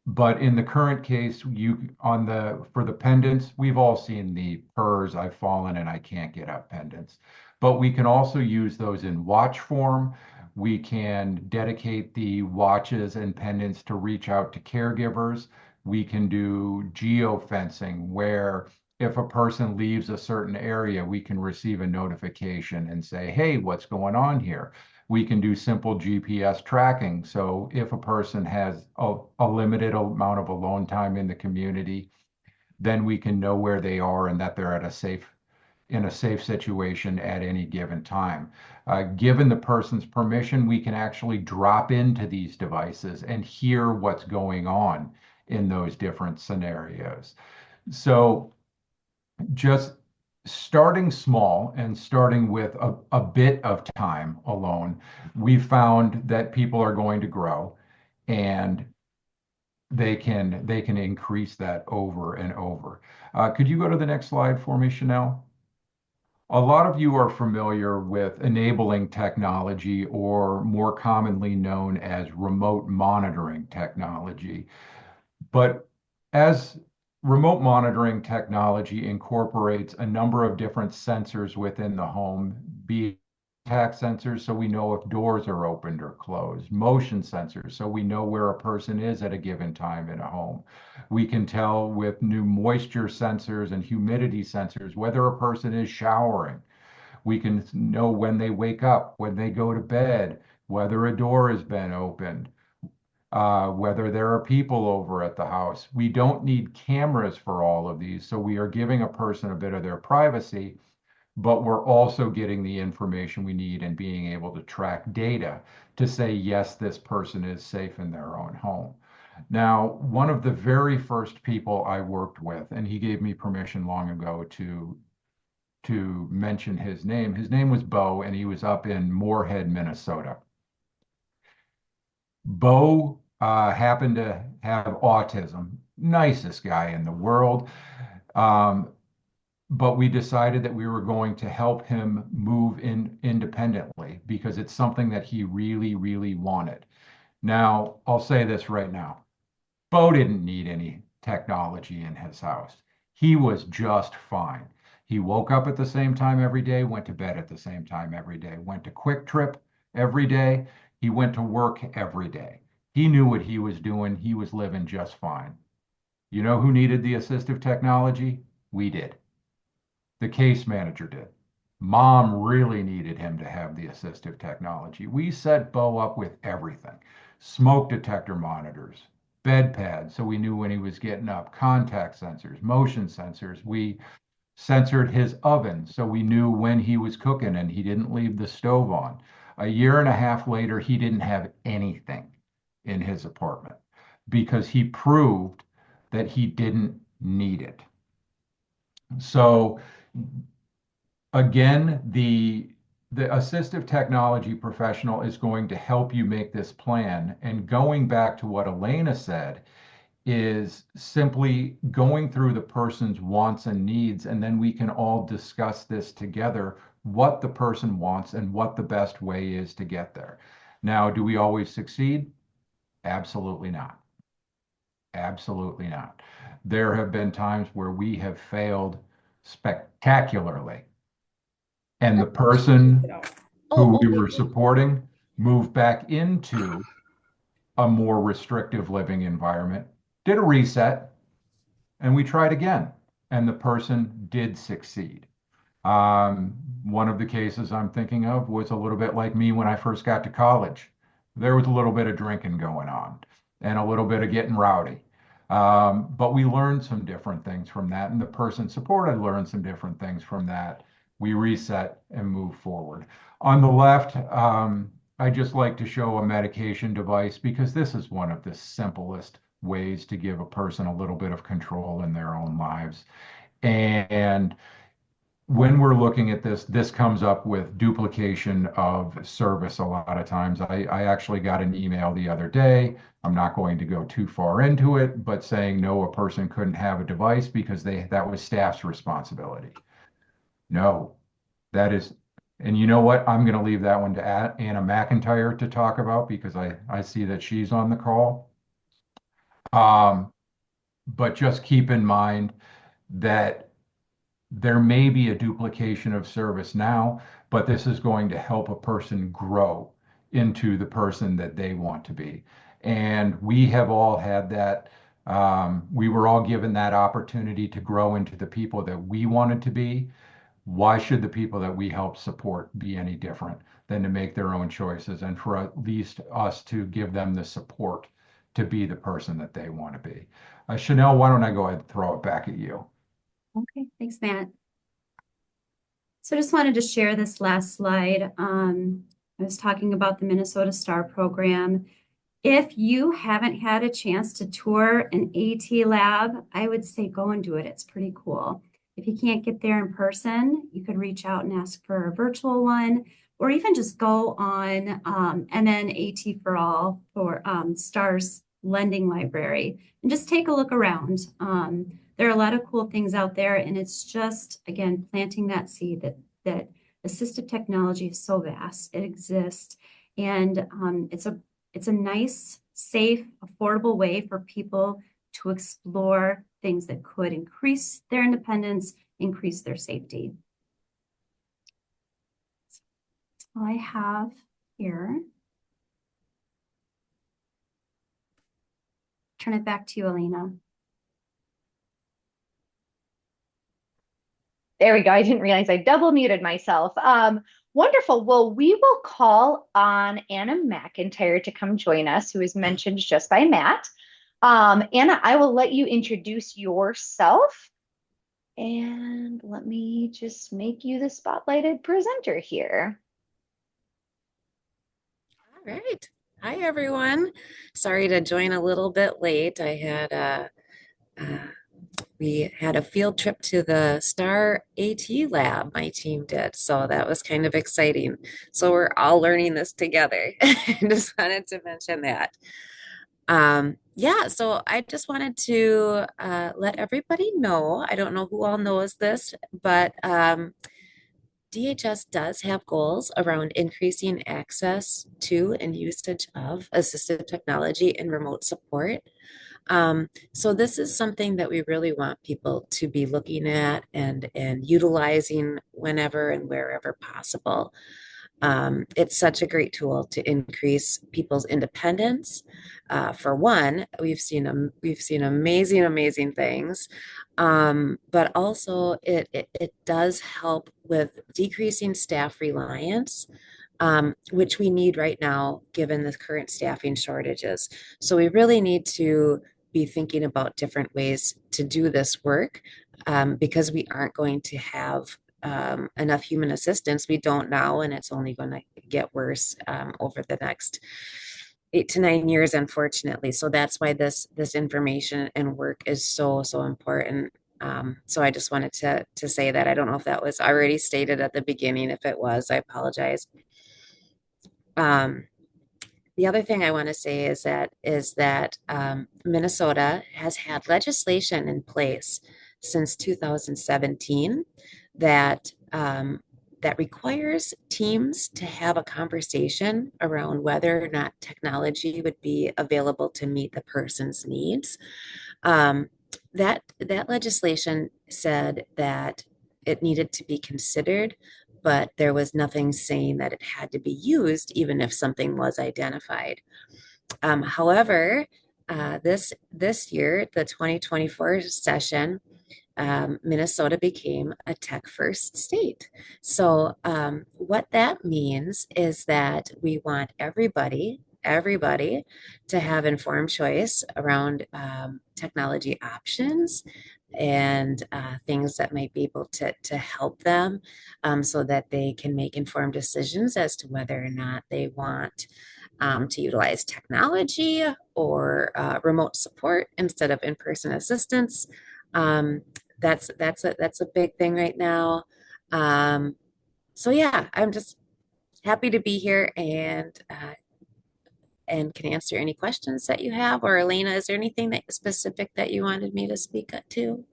But in the current case, for the pendants, we've all seen the purrs, I've fallen and I can't get up pendants. But we can also use those in watch form. We can dedicate the watches and pendants to reach out to caregivers. We can do geofencing where if a person leaves a certain area, we can receive a notification and say, hey, what's going on here? We can do simple GPS tracking. So if a person has a limited amount of alone time in the community, then we can know where they are and that they're in a safe situation at any given time. Given the person's permission, we can actually drop into these devices and hear what's going on in those different scenarios. So just starting small and starting with a bit of time alone, we found that people are going to grow and they can increase that over and over. Could you go to the next slide for me, Chanel? A lot of you are familiar with enabling technology, or more commonly known as remote monitoring technology. But as remote monitoring technology incorporates a number of different sensors within the home, be it contact sensors, so we know if doors are opened or closed, motion sensors, so we know where a person is at a given time in a home. We can tell with new moisture sensors and humidity sensors whether a person is showering. We can know when they wake up, when they go to bed, whether a door has been opened, whether there are people over at the house. We don't need cameras for all of these, so we are giving a person a bit of their privacy, but we're also getting the information we need and being able to track data to say, yes, this person is safe in their own home. Now, one of the very first people I worked with, and he gave me permission long ago to mention his name was Bo, and he was up in Moorhead, Minnesota. Bo happened to have autism, nicest guy in the world. But we decided that we were going to help him move in independently because it's something that he really, really wanted. Now, I'll say this right now. Bo didn't need any technology in his house. He was just fine. He woke up at the same time every day, went to bed at the same time every day, went to Quick Trip every day. He went to work every day. He knew what he was doing. He was living just fine. You know who needed the assistive technology? We did. The case manager did. Mom really needed him to have the assistive technology. We set Bo up with everything. Smoke detector monitors, bed pads, so we knew when he was getting up, contact sensors, motion sensors. We censored his oven, so we knew when he was cooking and he didn't leave the stove on. A year and a half later, he didn't have anything in his apartment because he proved that he didn't need it. So again, the assistive technology professional is going to help you make this plan. And going back to what Elena said, is simply going through the person's wants and needs, and then we can all discuss this together, what the person wants and what the best way is to get there. Now, do we always succeed? Absolutely not. Absolutely not. There have been times where we have failed spectacularly, and the person who we were supporting moved back into a more restrictive living environment, did a reset, and we tried again, and the person did succeed. One of the cases I'm thinking of was a little bit like me when I first got to college. There was a little bit of drinking going on and a little bit of getting rowdy. But we learned some different things from that, and the person supported learned some different things from that. We reset and move forward. On the left, I just like to show a medication device because this is one of the simplest ways to give a person a little bit of control in their own lives. And when we're looking at this, this comes up with duplication of service a lot of times. I actually got an email the other day. I'm not going to go too far into it, but saying no, a person couldn't have a device because that was staff's responsibility. No, that is, and you know what? I'm going to leave that one to Anna McIntyre to talk about because I see that she's on the call. But just keep in mind that there may be a duplication of service now, but this is going to help a person grow into the person that they want to be. And we have all had that. We were all given that opportunity to grow into the people that we wanted to be. Why should the people that we help support be any different than to make their own choices and for at least us to give them the support to be the person that they want to be? Chanel, why don't I go ahead and throw it back at you? Okay, thanks, Matt. So I just wanted to share this last slide. I was talking about the Minnesota STAR program. If you haven't had a chance to tour an AT lab, I would say go and do it. It's pretty cool. If you can't get there in person, you could reach out and ask for a virtual one, or even just go on MnAT for All for STAR's lending library and just take a look around. There are a lot of cool things out there, and it's just, again, planting that seed that assistive technology is so vast. It exists, and it's a nice, safe, affordable way for people to explore things that could increase their independence, increase their safety. That's all I have here. Turn it back to you, Alina. There we go. I didn't realize I double muted myself. Wonderful. Well, we will call on Anna McIntyre to come join us, who is mentioned just by Matt. Anna, I will let you introduce yourself. And let me just make you the spotlighted presenter here. All right. Hi, everyone. Sorry to join a little bit late. We had a field trip to the STAR AT lab, my team did. So that was kind of exciting. So we're all learning this together. I just wanted to mention that. Yeah, so I just wanted to let everybody know. I don't know who all knows this, but DHS does have goals around increasing access to and usage of assistive technology and remote support. So this is something that we really want people to be looking at and utilizing whenever and wherever possible. It's such a great tool to increase people's independence. For one, we've seen amazing things, but also it does help with decreasing staff reliance, which we need right now given the current staffing shortages. So we really need to be thinking about different ways to do this work, because we aren't going to have enough human assistance. We don't now, and it's only going to get worse over the next 8 to 9 years, unfortunately. So that's why this information and work is so important. So I just wanted to say that. I don't know if that was already stated at the beginning. If it was, I apologize. The other thing I want to say is that Minnesota has had legislation in place since 2017 that requires teams to have a conversation around whether or not technology would be available to meet the person's needs. That legislation said that it needed to be considered, but there was nothing saying that it had to be used, even if something was identified. However, this year, the 2024 session, Minnesota became a tech-first state. So what that means is that we want everybody to have informed choice around technology options and things that might be able to help them, so that they can make informed decisions as to whether or not they want to utilize technology or remote support instead of in-person assistance. That's a big thing right now. So yeah, I'm just happy to be here and can answer any questions that you have. Or Elena, is there anything that specific that you wanted me to speak to?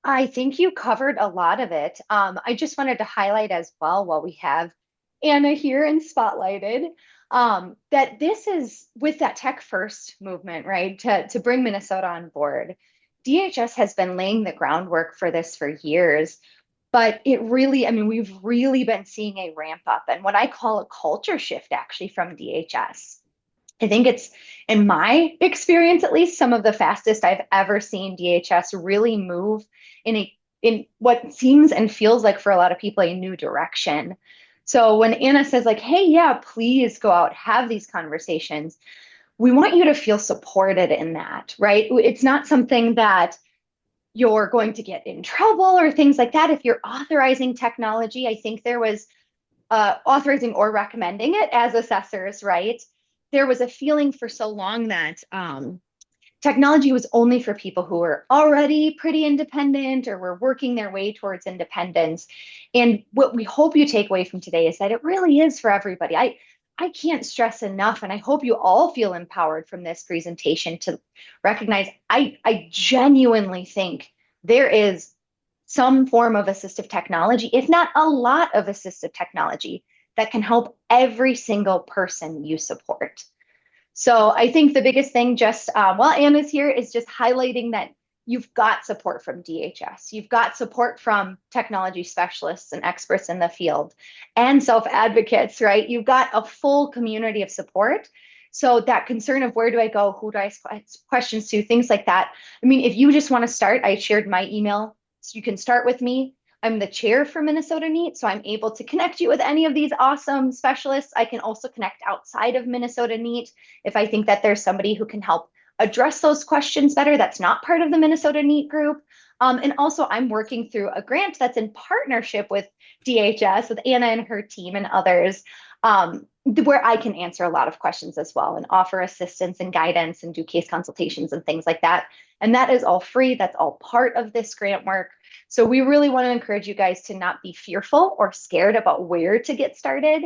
I think you covered a lot of it. I just wanted to highlight as well while we have Anna here and spotlighted, that this is with that tech first movement, right? To bring Minnesota on board. DHS has been laying the groundwork for this for years, but it really, I mean, we've really been seeing a ramp up and what I call a culture shift actually from DHS. I think it's, in my experience at least, some of the fastest I've ever seen DHS really move in what seems and feels like for a lot of people a new direction. So when Anna says like, "Hey, yeah, please go out, have these conversations," we want you to feel supported in that, right? It's not something that you're going to get in trouble or things like that. If you're authorizing technology, I think there was authorizing or recommending it as assessors, right? There was a feeling for so long that technology was only for people who were already pretty independent or were working their way towards independence. And what we hope you take away from today is that it really is for everybody. I can't stress enough, and I hope you all feel empowered from this presentation to recognize I genuinely think there is some form of assistive technology, if not a lot of assistive technology, that can help every single person you support. So I think the biggest thing, just while Anna's here, is just highlighting that you've got support from DHS. You've got support from technology specialists and experts in the field and self-advocates, right? You've got a full community of support. So that concern of where do I go, who do I ask questions to, things like that. I mean, if you just want to start, I shared my email. So you can start with me. I'm the chair for Minnesota NEAT, so I'm able to connect you with any of these awesome specialists. I can also connect outside of Minnesota NEAT if I think that there's somebody who can help address those questions better that's not part of the Minnesota NEAT group. And also, I'm working through a grant that's in partnership with DHS, with Anna and her team and others, where I can answer a lot of questions as well and offer assistance and guidance and do case consultations and things like that. And that is all free. That's all part of this grant work. So we really want to encourage you guys to not be fearful or scared about where to get started.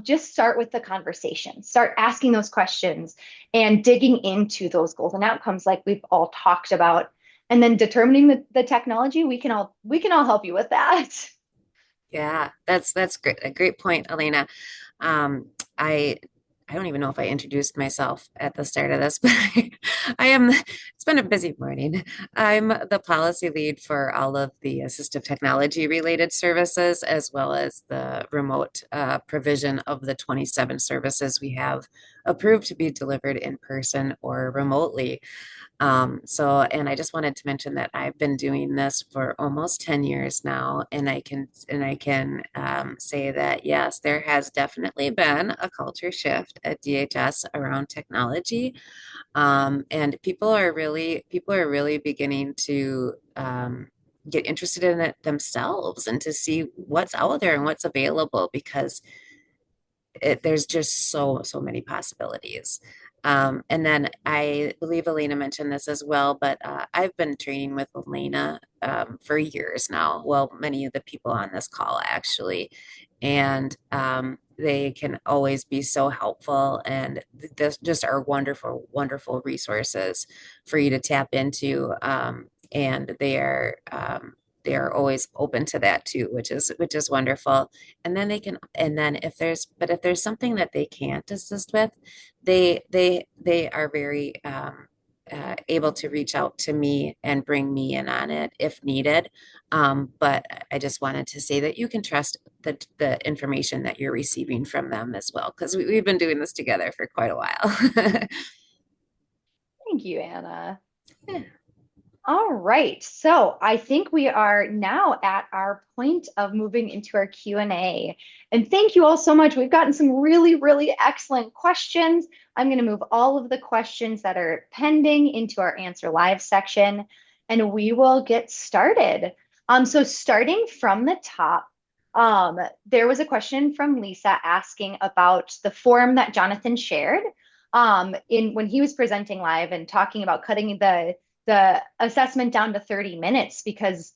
Just start with the conversation, start asking those questions and digging into those goals and outcomes like we've all talked about, and then determining the technology. We can all help you with that. Yeah, that's great. A great point, Elena. Um, I I don't even know if I introduced myself at the start of this, but I am, it's been a busy morning. I'm the policy lead for all of the assistive technology related services, as well as the remote provision of the 27 services we have approved to be delivered in person or remotely. And I just wanted to mention that I've been doing this for almost 10 years now, and I can say that yes, there has definitely been a culture shift at DHS around technology, and people are really beginning to get interested in it themselves and to see what's out there and what's available because there's just so many possibilities. And then I believe Elena mentioned this as well, but I've been training with Elena for years now. Well, many of the people on this call actually, and they can always be so helpful, and this just are wonderful resources for you to tap into. And they are always open to that too, which is wonderful. And then if there's something that they can't assist with, they are very able to reach out to me and bring me in on it if needed. But I just wanted to say that you can trust the information that you're receiving from them as well, because we've been doing this together for quite a while. Thank you, Anna. All right, so I think we are now at our point of moving into our Q&A. And thank you all so much. We've gotten some really excellent questions. I'm going to move all of the questions that are pending into our Answer Live section, and we will get started. So starting from the top, there was a question from Lisa asking about the form that Jonathan shared when he was presenting live and talking about cutting the the assessment down to 30 minutes because,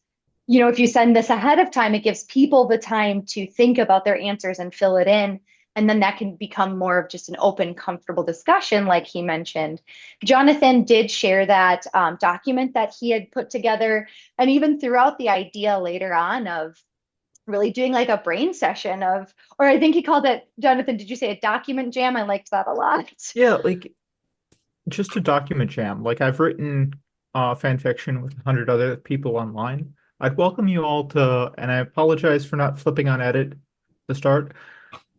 you know, if you send this ahead of time, it gives people the time to think about their answers and fill it in. And then that can become more of just an open, comfortable discussion, like he mentioned. Jonathan did share that document that he had put together, and even throughout the idea later on of really doing like a brain session of, or I think he called it, Jonathan, did you say a document jam? I liked that a lot. Yeah, like just a document jam. Like I've written fan fiction with 100 other people online. I'd welcome you all to, and I apologize for not flipping on edit to start.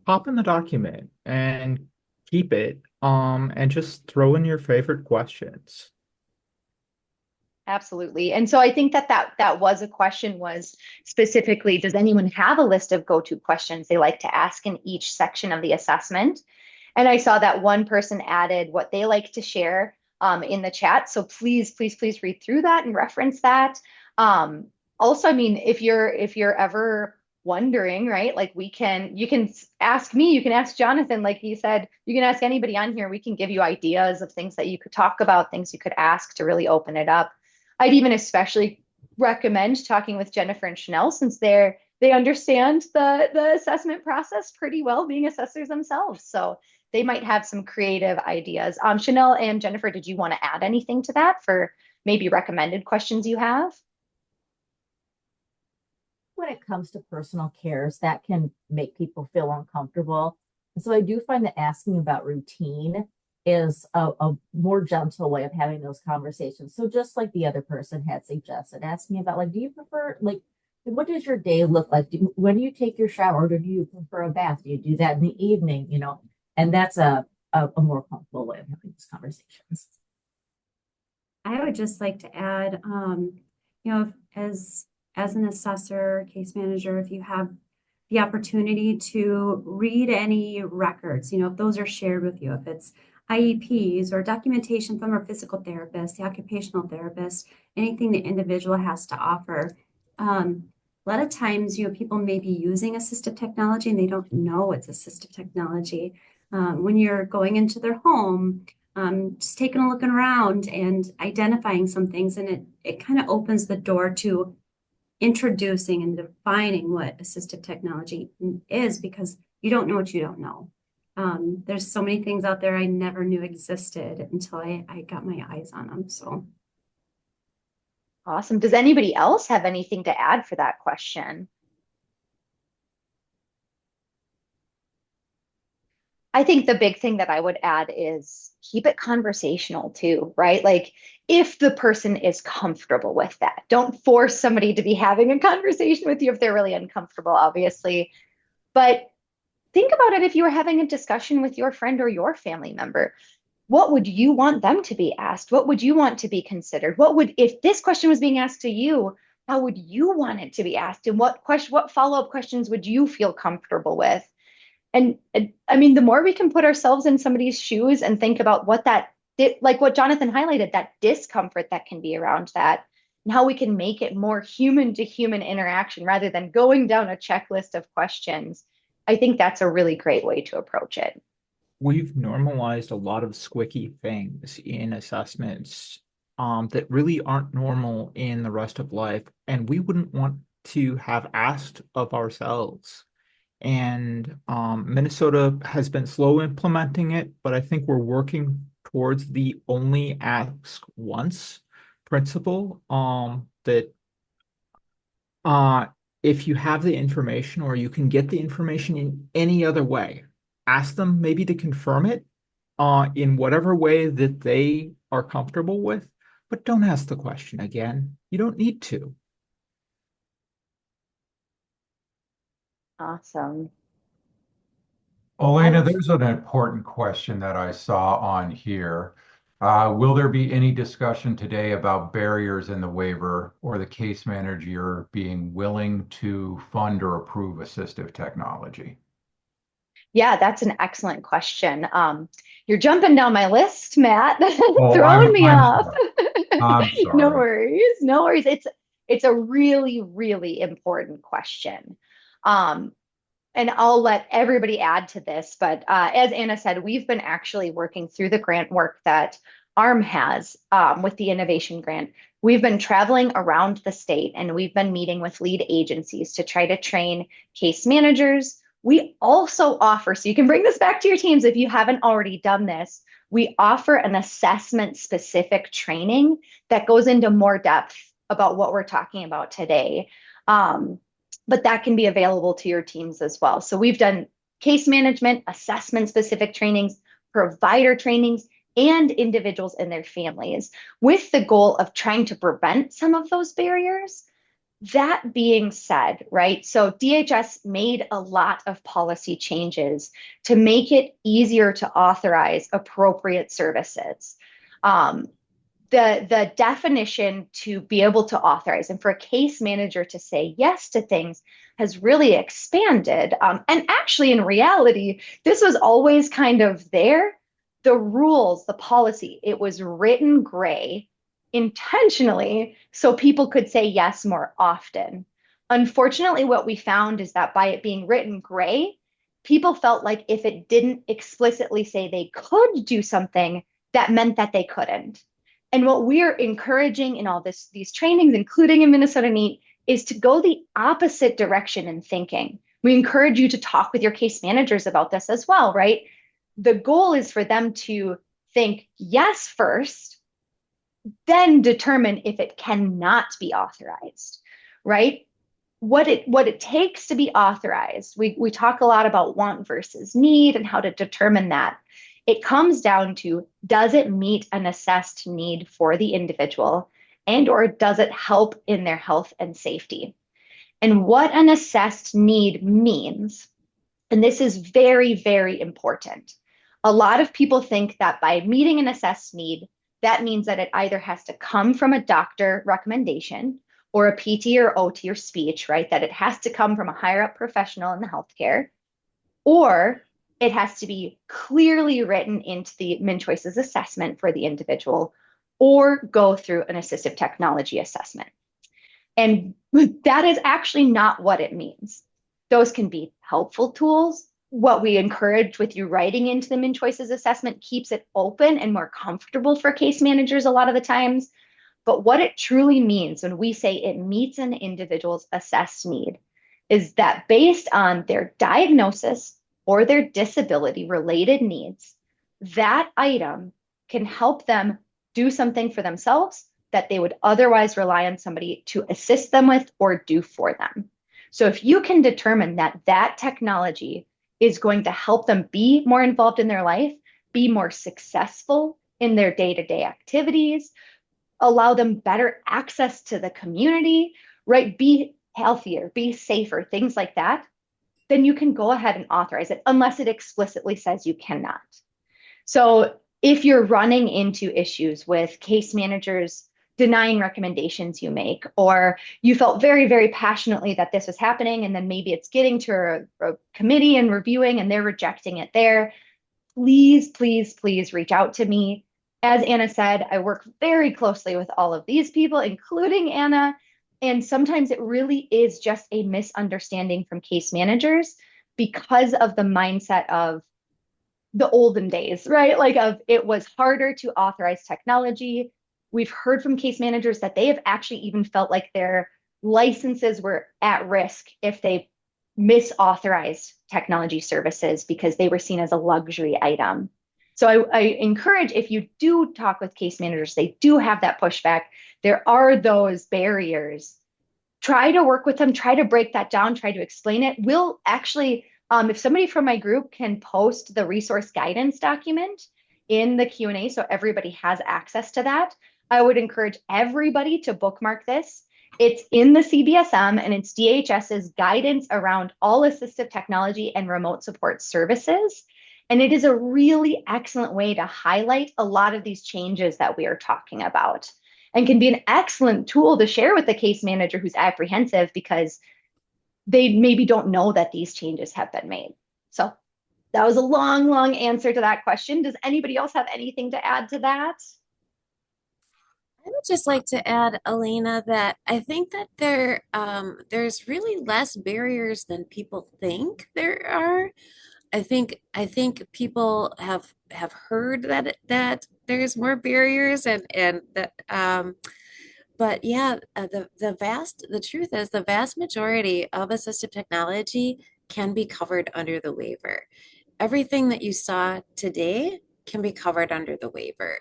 Hop in the document and keep it, and just throw in your favorite questions. Absolutely. And so I think that was a question, was specifically, does anyone have a list of go-to questions they like to ask in each section of the assessment? And I saw that one person added what they like to share in the chat. So please, please, please read through that and reference that. Also, I mean, if you're ever wondering, right, like you can ask me, you can ask Jonathan, like he said, you can ask anybody on here. We can give you ideas of things that you could talk about, things you could ask to really open it up. I'd even especially recommend talking with Jennifer and Chanel, since they understand the assessment process pretty well, being assessors themselves. So they might have some creative ideas. Chanel and Jennifer, did you want to add anything to that for maybe recommended questions you have? When it comes to personal cares, that can make people feel uncomfortable. And so I do find that asking about routine is a more gentle way of having those conversations. So just like the other person had suggested, asking about like, do you prefer, like, what does your day look like? When do you take your shower? Or do you prefer a bath? Do you do that in the evening? You know, and that's a more comfortable way of having these conversations. I would just like to add, you know, as an assessor, case manager, if you have the opportunity to read any records, you know, if those are shared with you, if it's IEPs or documentation from our physical therapist, the occupational therapist, anything the individual has to offer. A lot of times, you know, people may be using assistive technology and they don't know it's assistive technology. When you're going into their home, just taking a look around and identifying some things, and it kind of opens the door to introducing and defining what assistive technology is, because you don't know what you don't know. There's so many things out there I never knew existed until I got my eyes on them. So awesome. Does anybody else have anything to add for that question? I think the big thing that I would add is keep it conversational too, right? Like if the person is comfortable with that, don't force somebody to be having a conversation with you if they're really uncomfortable, obviously. But think about it if you were having a discussion with your friend or your family member. What would you want them to be asked? What would you want to be considered? If this question was being asked to you, how would you want it to be asked? And what follow-up questions would you feel comfortable with? And I mean, the more we can put ourselves in somebody's shoes and think about like what Jonathan highlighted, that discomfort that can be around that, and how we can make it more human to human interaction rather than going down a checklist of questions. I think that's a really great way to approach it. We've normalized a lot of squicky things in assessments that really aren't normal in the rest of life, and we wouldn't want to have asked of ourselves. And Minnesota has been slow implementing it, but I think we're working towards the only ask once principle, that if you have the information or you can get the information in any other way, ask them maybe to confirm it in whatever way that they are comfortable with, but don't ask the question again. You don't need to. Awesome. Elena, there's an important question that I saw on here. Will there be any discussion today about barriers in the waiver or the case manager being willing to fund or approve assistive technology? Yeah, that's an excellent question. You're jumping down my list, Matt, Oh, throwing me I'm off. sorry. I'm No sorry. worries, no worries. It's a really, really important question. And I'll let everybody add to this, but as Anna said, we've been actually working through the grant work that ARM has with the innovation grant. We've been traveling around the state and we've been meeting with lead agencies to try to train case managers. We also offer, so you can bring this back to your teams if you haven't already done this, we offer an assessment specific training that goes into more depth about what we're talking about today. But that can be available to your teams as well. So we've done case management, assessment specific trainings, provider trainings, and individuals and their families with the goal of trying to prevent some of those barriers. That being said, right, so DHS made a lot of policy changes to make it easier to authorize appropriate services. The definition to be able to authorize and for a case manager to say yes to things has really expanded. And actually, in reality, this was always kind of there. The rules, the policy, it was written gray intentionally so people could say yes more often. Unfortunately, what we found is that by it being written gray, people felt like if it didn't explicitly say they could do something, that meant that they couldn't. And what we're encouraging in all these trainings, including in Minnesota NEAT, is to go the opposite direction in thinking. We encourage you to talk with your case managers about this as well, right? The goal is for them to think yes first, then determine if it cannot be authorized, right? What it takes to be authorized, we talk a lot about want versus need and how to determine that. It comes down to, does it meet an assessed need for the individual and or does it help in their health and safety? And what an assessed need means, and this is very, very important. A lot of people think that by meeting an assessed need, that means that it either has to come from a doctor recommendation or a PT or OT or speech, right? That it has to come from a higher up professional in the healthcare, or it has to be clearly written into the MnCHOICES assessment for the individual or go through an assistive technology assessment. And that is actually not what it means. Those can be helpful tools. What we encourage with you writing into the MnCHOICES assessment keeps it open and more comfortable for case managers a lot of the times. But what it truly means when we say it meets an individual's assessed need is that based on their diagnosis or their disability related needs, that item can help them do something for themselves that they would otherwise rely on somebody to assist them with or do for them. So if you can determine that that technology is going to help them be more involved in their life, be more successful in their day-to-day activities, allow them better access to the community, right? Be healthier, be safer, things like that, then you can go ahead and authorize it unless it explicitly says you cannot. So if you're running into issues with case managers denying recommendations you make, or you felt very, very passionately that this was happening, and then maybe it's getting to a committee and reviewing and they're rejecting it there, please, please, please reach out to me. As Anna said, I work very closely with all of these people, including Anna. And sometimes it really is just a misunderstanding from case managers because of the mindset of the olden days, right? Like of it was harder to authorize technology. We've heard from case managers that they have actually even felt like their licenses were at risk if they misauthorized technology services because they were seen as a luxury item. So I encourage, if you do talk with case managers, they do have that pushback. There are those barriers. Try to work with them, try to break that down, try to explain it. We'll actually, if somebody from my group can post the resource guidance document in the Q&A so everybody has access to that, I would encourage everybody to bookmark this. It's in the CBSM and it's DHS's guidance around all assistive technology and remote support services. And it is a really excellent way to highlight a lot of these changes that we are talking about and can be an excellent tool to share with the case manager who's apprehensive because they maybe don't know that these changes have been made. So that was a long, long answer to that question. Does anybody else have anything to add to that? I would just like to add, Elena, that I think that there's really less barriers than people think there are. I think people have heard that there's more barriers and that but yeah, the truth is the vast majority of assistive technology can be covered under the waiver. Everything that you saw today can be covered under the waiver.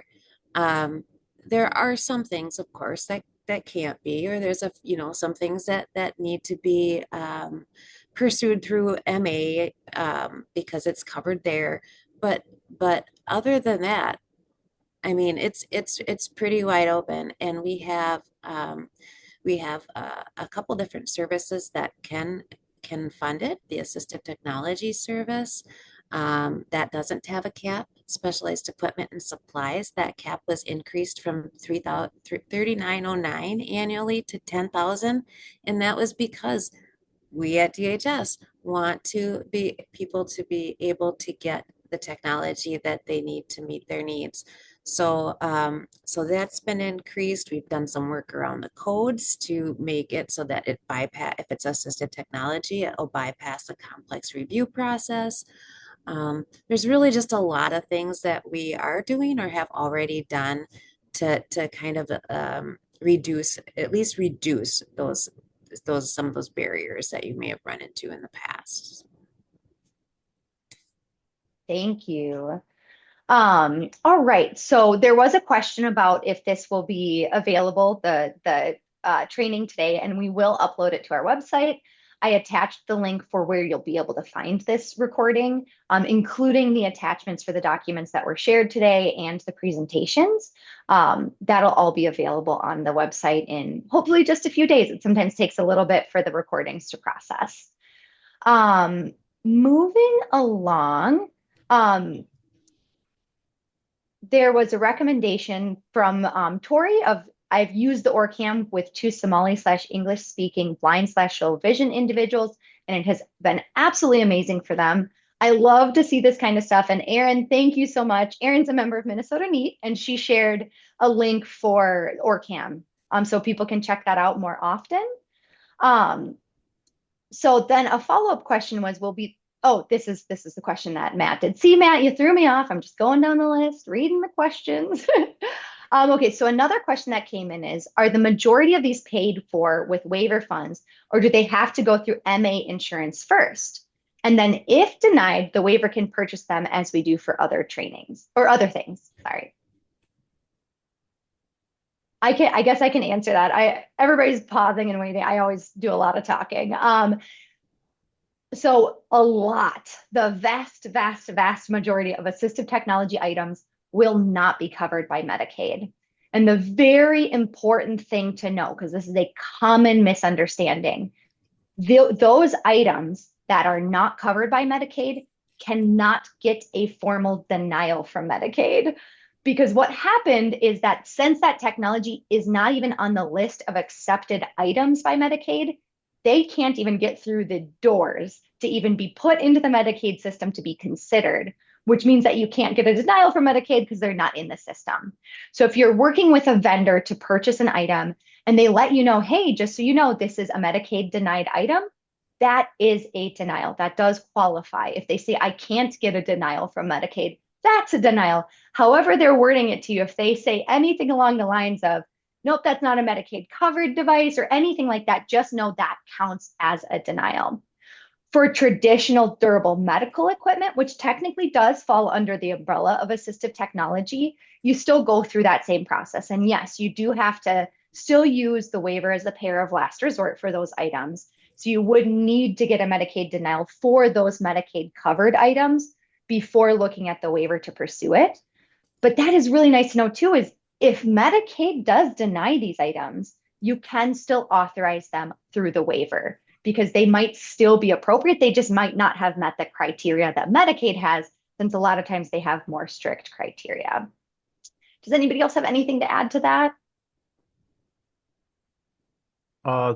Um, there are some things, of course, that can't be, or there's some things that need to be pursued through MA because it's covered there. But other than that, I mean, it's pretty wide open, and we have a couple different services that can fund it. The assistive technology service that doesn't have a cap. Specialized equipment and supplies, that cap was increased from 3,909 annually to 10,000, and that was because we at DHS want people to be able to get the technology that they need to meet their needs. So that's been increased. We've done some work around the codes to make it so that if it's assistive technology, it'll bypass the complex review process. There's really just a lot of things that we are doing or have already done to kind of at least reduce some of those barriers that you may have run into in the past. Thank you. All right. So there was a question about if this will be available, the training today, and we will upload it to our website. I attached the link for where you'll be able to find this recording, including the attachments for the documents that were shared today and the presentations. That'll all be available on the website in hopefully just a few days. It sometimes takes a little bit for the recordings to process. Moving along, there was a recommendation from Tori of I've used the OrCam with 2 Somali/English speaking blind/low vision individuals, and it has been absolutely amazing for them. I love to see this kind of stuff. And Erin, thank you so much. Erin's a member of Minnesota NEAT, and she shared a link for OrCam so people can check that out more often. So then a follow-up question was, this is the question that Matt did. See, Matt, you threw me off. I'm just going down the list, reading the questions. Okay, so another question that came in is, are the majority of these paid for with waiver funds, or do they have to go through MA insurance first? And then if denied, the waiver can purchase them as we do for other trainings or other things, sorry. I guess I can answer that. Everybody's pausing and waiting. I always do a lot of talking. So the vast majority of assistive technology items will not be covered by Medicaid. And the very important thing to know, because this is a common misunderstanding, those items that are not covered by Medicaid cannot get a formal denial from Medicaid. Because what happened is that since that technology is not even on the list of accepted items by Medicaid, they can't even get through the doors to even be put into the Medicaid system to be considered, which means that you can't get a denial from Medicaid because they're not in the system. So if you're working with a vendor to purchase an item and they let you know, hey, just so you know, this is a Medicaid denied item, that is a denial. That does qualify. If they say, I can't get a denial from Medicaid, that's a denial. However, they're wording it to you. If they say anything along the lines of, nope, that's not a Medicaid covered device or anything like that, just know that counts as a denial. For traditional durable medical equipment, which technically does fall under the umbrella of assistive technology, you still go through that same process. And yes, you do have to still use the waiver as a payer of last resort for those items. So you would need to get a Medicaid denial for those Medicaid covered items before looking at the waiver to pursue it. But that is really nice to know too, is if Medicaid does deny these items, you can still authorize them through the waiver because they might still be appropriate. They just might not have met the criteria that Medicaid has, since a lot of times they have more strict criteria. Does anybody else have anything to add to that? I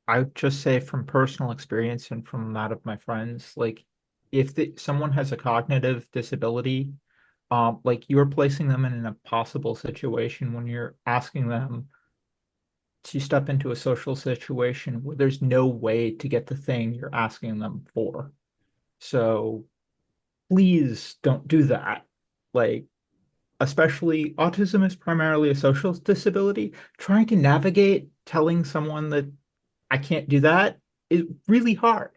would just say from personal experience and from that of my friends, like if someone has a cognitive disability, like you're placing them in an impossible situation when you're asking them to step into a social situation where there's no way to get the thing you're asking them for. So please don't do that. Like, especially autism is primarily a social disability. Trying to navigate telling someone that I can't do that is really hard.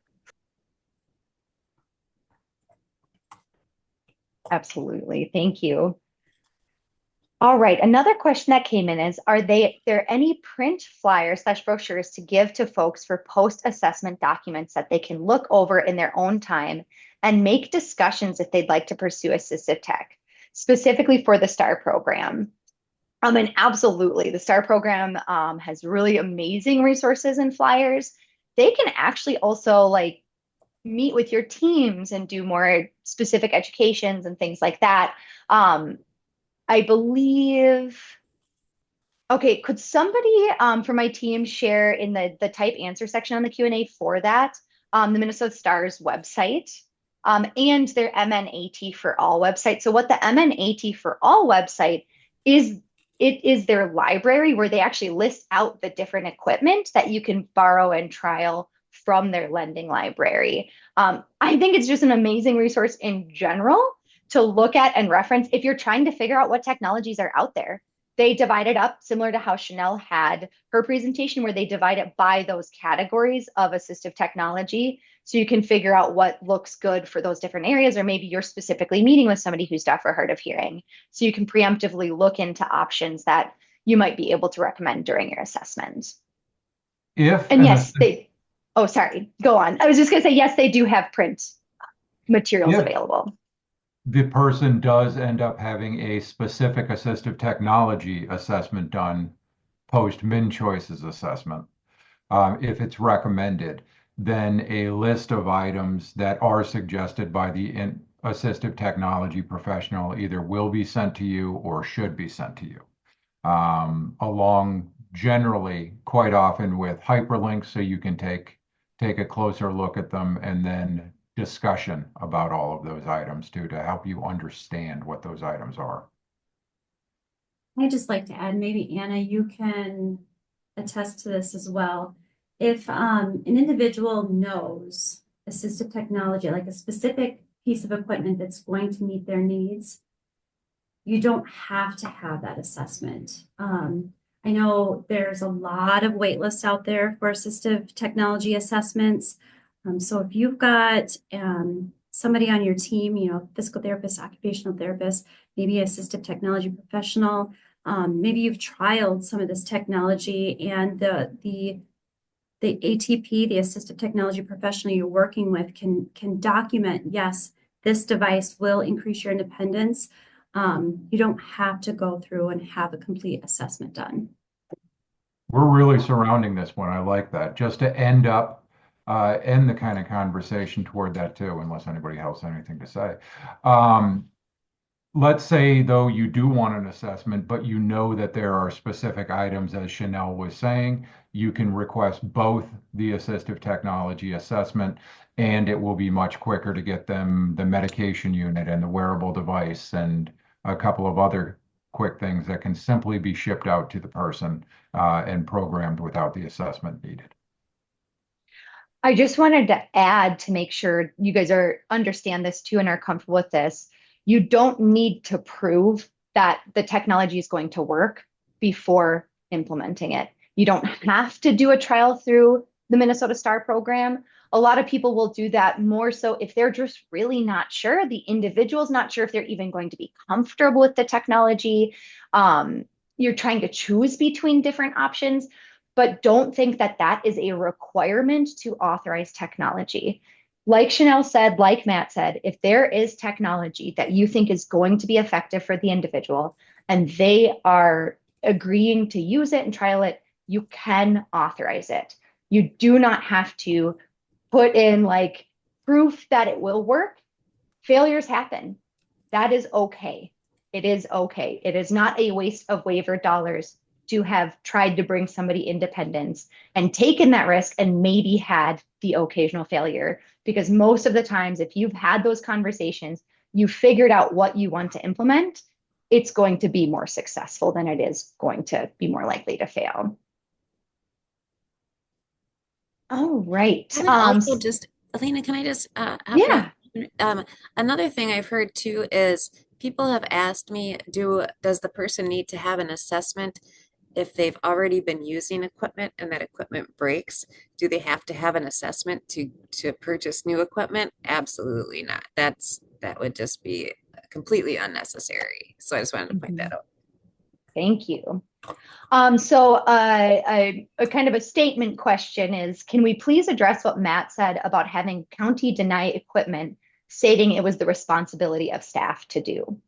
Absolutely. Thank you. All right. Another question that came in is, are there any print flyers / brochures to give to folks for post-assessment documents that they can look over in their own time and make discussions if they'd like to pursue assistive tech, specifically for the STAR program? And absolutely, the STAR program has really amazing resources and flyers. They can actually also like meet with your teams and do more specific educations and things like that. I believe, okay, could somebody from my team share in the type answer section on the Q&A for that, the Minnesota Stars website and their MnAT for All website. So what the MnAT for All website is, it is their library where they actually list out the different equipment that you can borrow and trial from their lending library. I think it's just an amazing resource in general to look at and reference if you're trying to figure out what technologies are out there. They divide it up similar to how Chanel had her presentation, where they divide it by those categories of assistive technology. So you can figure out what looks good for those different areas, or maybe you're specifically meeting with somebody who's deaf or hard of hearing. So you can preemptively look into options that you might be able to recommend during your assessment. And yes, oh, sorry, go on. I was just gonna say, yes, they do have print materials available. The person does end up having a specific assistive technology assessment done post MnCHOICES assessment. If it's recommended, then a list of items that are suggested by the assistive technology professional either will be sent to you or should be sent to you, along generally quite often with hyperlinks so you can take a closer look at them, and then discussion about all of those items too, to help you understand what those items are. I'd just like to add, maybe Anna, you can attest to this as well. If an individual knows assistive technology, like a specific piece of equipment that's going to meet their needs, you don't have to have that assessment. I know there's a lot of wait lists out there for assistive technology assessments. So if you've got somebody on your team, you know, physical therapist, occupational therapist, maybe assistive technology professional, maybe you've trialed some of this technology, and the ATP, the assistive technology professional you're working with, can document, yes, this device will increase your independence. You don't have to go through and have a complete assessment done. We're really surrounding this one. I like that. Just to end the kind of conversation toward that too, unless anybody else has anything to say. Let's say, though, you do want an assessment, but you know that there are specific items, as Chanel was saying, you can request both the assistive technology assessment, and it will be much quicker to get them the medication unit and the wearable device and a couple of other quick things that can simply be shipped out to the person and programmed without the assessment needed. I just wanted to add, to make sure you guys understand this too and are comfortable with this. You don't need to prove that the technology is going to work before implementing it. You don't have to do a trial through the Minnesota STAR program. A lot of people will do that more so if they're just really not sure. The individual's not sure if they're even going to be comfortable with the technology. You're trying to choose between different options, but don't think that that is a requirement to authorize technology. Like Chanel said, like Matt said, if there is technology that you think is going to be effective for the individual and they are agreeing to use it and trial it, you can authorize it. You do not have to put in like proof that it will work. Failures happen. That is okay. It is okay. It is not a waste of waiver dollars to have tried to bring somebody independence and taken that risk and maybe had the occasional failure. Because most of the times, if you've had those conversations, you figured out what you want to implement, it's going to be more successful than it is going to be more likely to fail. All right. I would also just Elena, can I just hop Yeah. in? Another thing I've heard too is people have asked me, does the person need to have an assessment if they've already been using equipment and that equipment breaks? Do they have to have an assessment to purchase new equipment? Absolutely not. That would just be completely unnecessary. So I just wanted to point Mhm. that out. Thank you. A kind of a statement question is, can we please address what Matt said about having county deny equipment, stating it was the responsibility of staff to do?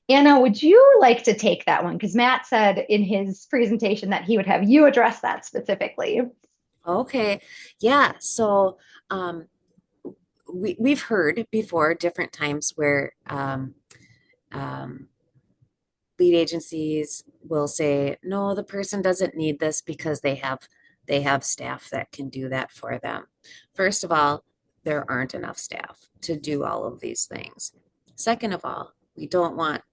Anna, would you like to take that one? Because Matt said in his presentation that he would have you address that specifically. Okay. Yeah. So we've heard before different times where um, lead agencies will say, no, the person doesn't need this because they have staff that can do that for them. First of all, there aren't enough staff to do all of these things. Second of all, we don't want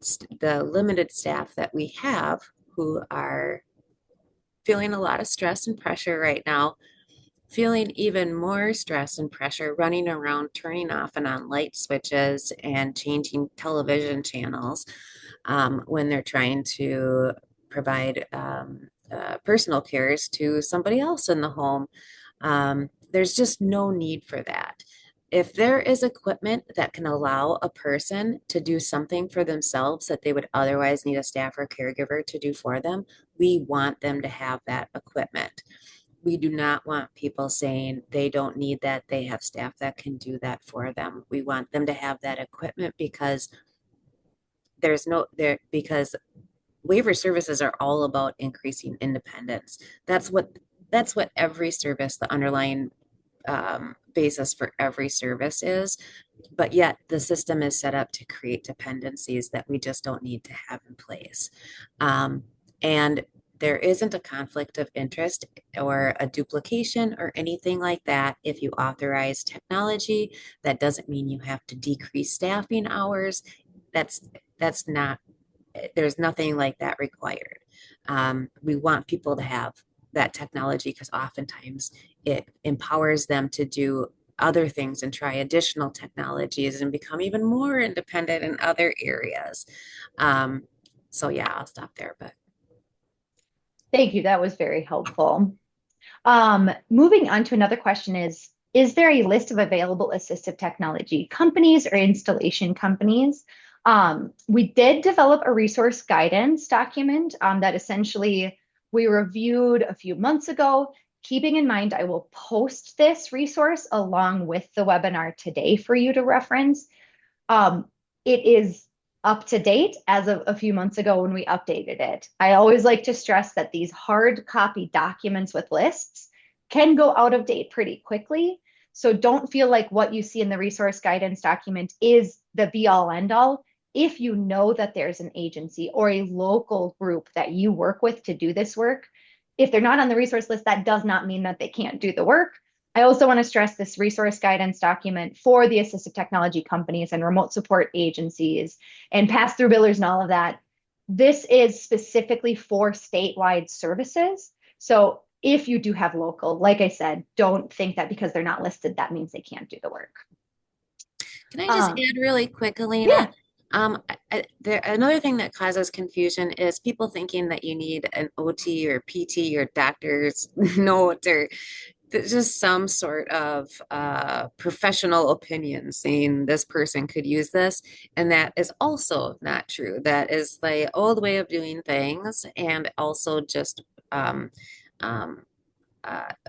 the limited staff that we have who are feeling a lot of stress and pressure right now, feeling even more stress and pressure running around turning off and on light switches and changing television channels when they're trying to provide personal cares to somebody else in the home. There's just no need for that. If there is equipment that can allow a person to do something for themselves that they would otherwise need a staff or caregiver to do for them, we want them to have that equipment. We do not want people saying they don't need that, they have staff that can do that for them. We want them to have that equipment because because waiver services are all about increasing independence. That's what every service, the underlying basis for every service is. But yet the system is set up to create dependencies that we just don't need to have in place. And there isn't a conflict of interest or a duplication or anything like that. If you authorize technology, that doesn't mean you have to decrease staffing hours. That's not, there's nothing like that required. We want people to have that technology because oftentimes it empowers them to do other things and try additional technologies and become even more independent in other areas. So yeah, I'll stop there, but Thank you. That was very helpful. Moving on to another question is there a list of available assistive technology companies or installation companies? We did develop a resource guidance document that essentially we reviewed a few months ago. Keeping in mind, I will post this resource along with the webinar today for you to reference. It is up to date as of a few months ago when we updated it. I always like to stress that these hard copy documents with lists can go out of date pretty quickly. So don't feel like what you see in the resource guidance document is the be all end all. If you know that there's an agency or a local group that you work with to do this work, if they're not on the resource list, that does not mean that they can't do the work. I also want to stress this resource guidance document for the assistive technology companies and remote support agencies and pass-through billers and all of that. This is specifically for statewide services. So if you do have local, like I said, don't think that because they're not listed, that means they can't do the work. can I just add really quick, Elena? Yeah. Another thing that causes confusion is people thinking that you need an OT or PT or doctor's note or just some sort of professional opinion saying this person could use this. And that is also not true. That is the old way of doing things and also just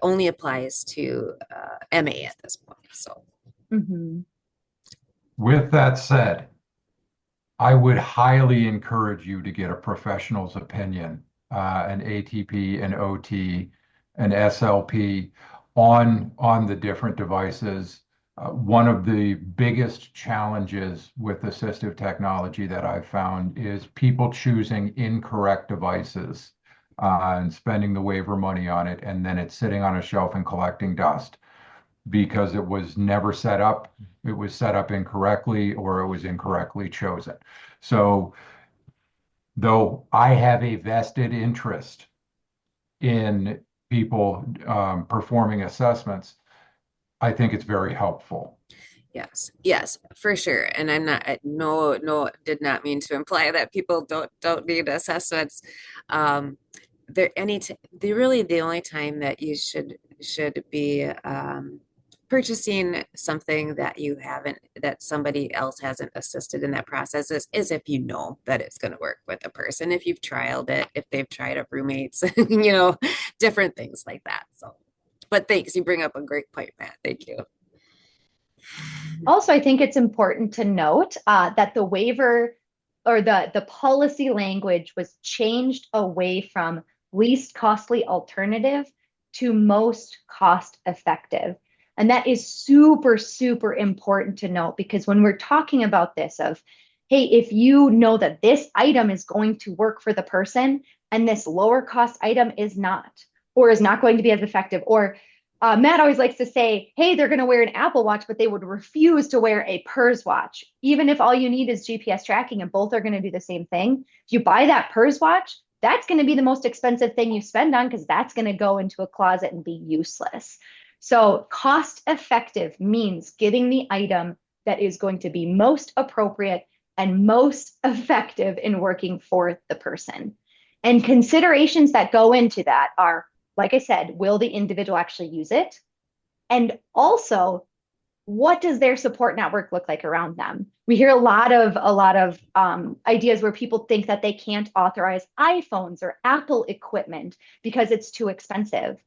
only applies to MA at this point. So. Mm-hmm. With that said, I would highly encourage you to get a professional's opinion, an ATP, an OT, an SLP on the different devices. One of the biggest challenges with assistive technology that I've found is people choosing incorrect devices and spending the waiver money on it, and then it's sitting on a shelf and collecting dust because it was never set up, it was set up incorrectly, or it was incorrectly chosen. So, though I have a vested interest in people performing assessments, I think it's very helpful. Yes, yes, for sure. And I'm not, no, did not mean to imply that people don't need assessments. Um, they really the only time that you should be purchasing something that you haven't, that somebody else hasn't assisted in that process is if you know that it's going to work with a person, if you've trialed it, if they've tried up roommates, different things like that. So, but thanks, you bring up a great point, Matt. Thank you. Also, I think it's important to note that the waiver or the policy language was changed away from least costly alternative to most cost effective. And that is super, super important to note, because when we're talking about this of, hey, if you know that this item is going to work for the person and this lower cost item is not, or is not going to be as effective, or Matt always likes to say, hey, they're going to wear an Apple Watch, but they would refuse to wear a PERS watch, even if all you need is GPS tracking and both are going to do the same thing. If you buy that PERS watch, that's going to be the most expensive thing you spend on, because that's going to go into a closet and be useless. So cost effective means getting the item that is going to be most appropriate and most effective in working for the person. And considerations that go into that are, like I said, will the individual actually use it? And also, what does their support network look like around them? We hear a lot of ideas where people think that they can't authorize iPhones or Apple equipment because it's too expensive.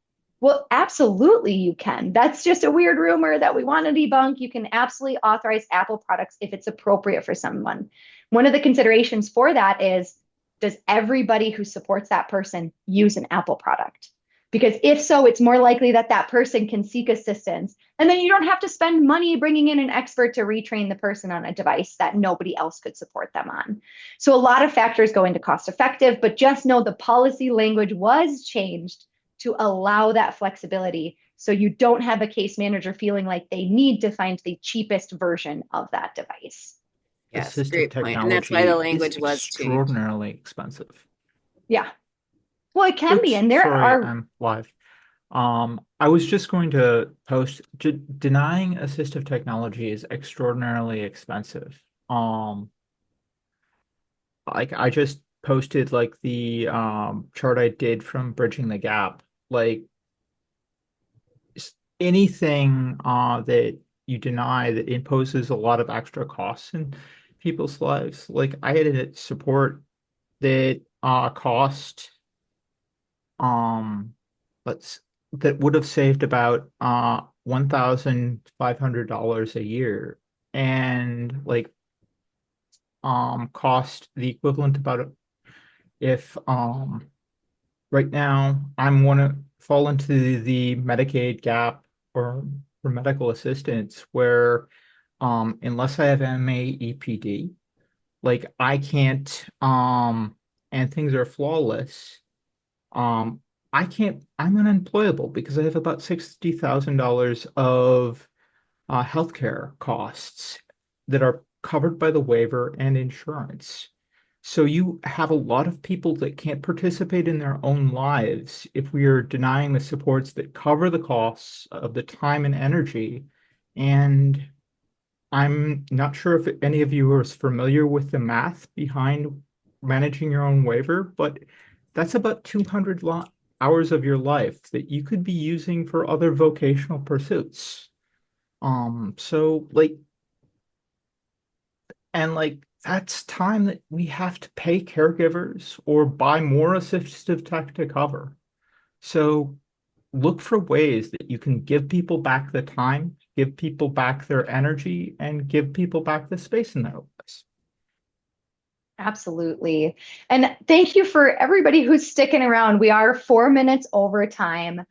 Well, absolutely you can. That's just a weird rumor that we want to debunk. You can absolutely authorize Apple products if it's appropriate for someone. One of the considerations for that is, does everybody who supports that person use an Apple product? Because if so, it's more likely that that person can seek assistance. And then you don't have to spend money bringing in an expert to retrain the person on a device that nobody else could support them on. So a lot of factors go into cost effective, but just know the policy language was changed to allow that flexibility. So you don't have a case manager feeling like they need to find the cheapest version of that device. Yes, Assistive great point. And that's why the technology is language was changed. extraordinarily expensive. Yeah. Well, it can be. Oops, And there sorry, are I'm live. I was just going to post, denying assistive technology is extraordinarily expensive. Like I just posted like the chart I did from Bridging the Gap. Like anything that you deny that imposes a lot of extra costs in people's lives. Like I had a support that cost let's that would have saved about $1,500 a year, and like cost the equivalent about, if right now I'm want to fall into the Medicaid gap or for medical assistance where unless I have MAEPD, like I can't and things are flawless, um I can't, I'm unemployable because I have about $60,000 of healthcare costs that are covered by the waiver and insurance. So you have a lot of people that can't participate in their own lives if we are denying the supports that cover the costs of the time and energy. And I'm not sure if any of you are as familiar with the math behind managing your own waiver, but that's about 200 hours of your life that you could be using for other vocational pursuits. So like, and like that's time that we have to pay caregivers or buy more assistive tech to cover. So look for ways that you can give people back the time, give people back their energy, and give people back the space in their lives. Absolutely. And thank you for everybody who's sticking around. We are 4 minutes over time.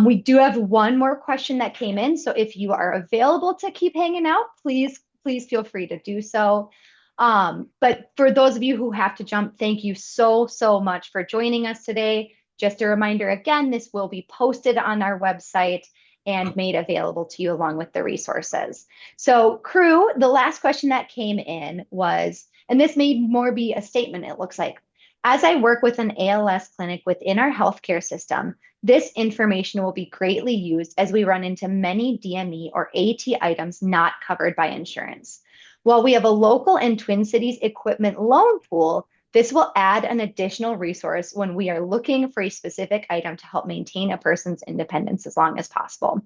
We do have one more question that came in. So if you are available to keep hanging out, please feel free to do so. But for those of you who have to jump, thank you so much for joining us today. Just a reminder again, this will be posted on our website and made available to you along with the resources. So crew, the last question that came in was, and this may more be a statement, it looks like, As I work with an ALS clinic within our healthcare system, this information will be greatly used as we run into many DME or AT items not covered by insurance. While we have a local and Twin Cities equipment loan pool, this will add an additional resource when we are looking for a specific item to help maintain a person's independence as long as possible.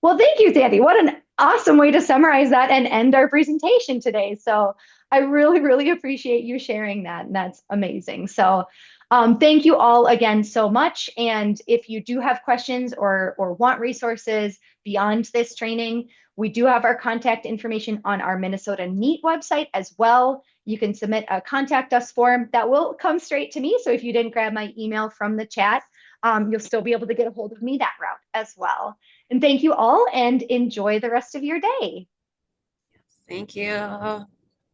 Well, thank you, Sandy. What an awesome way to summarize that and end our presentation today. So I really, really appreciate you sharing that. And that's amazing. So thank you all again so much. And if you do have questions or want resources beyond this training, we do have our contact information on our Minnesota NEAT website as well. You can submit a contact us form that will come straight to me. So if you didn't grab my email from the chat, you'll still be able to get a hold of me that route as well. And thank you all and enjoy the rest of your day. Thank you.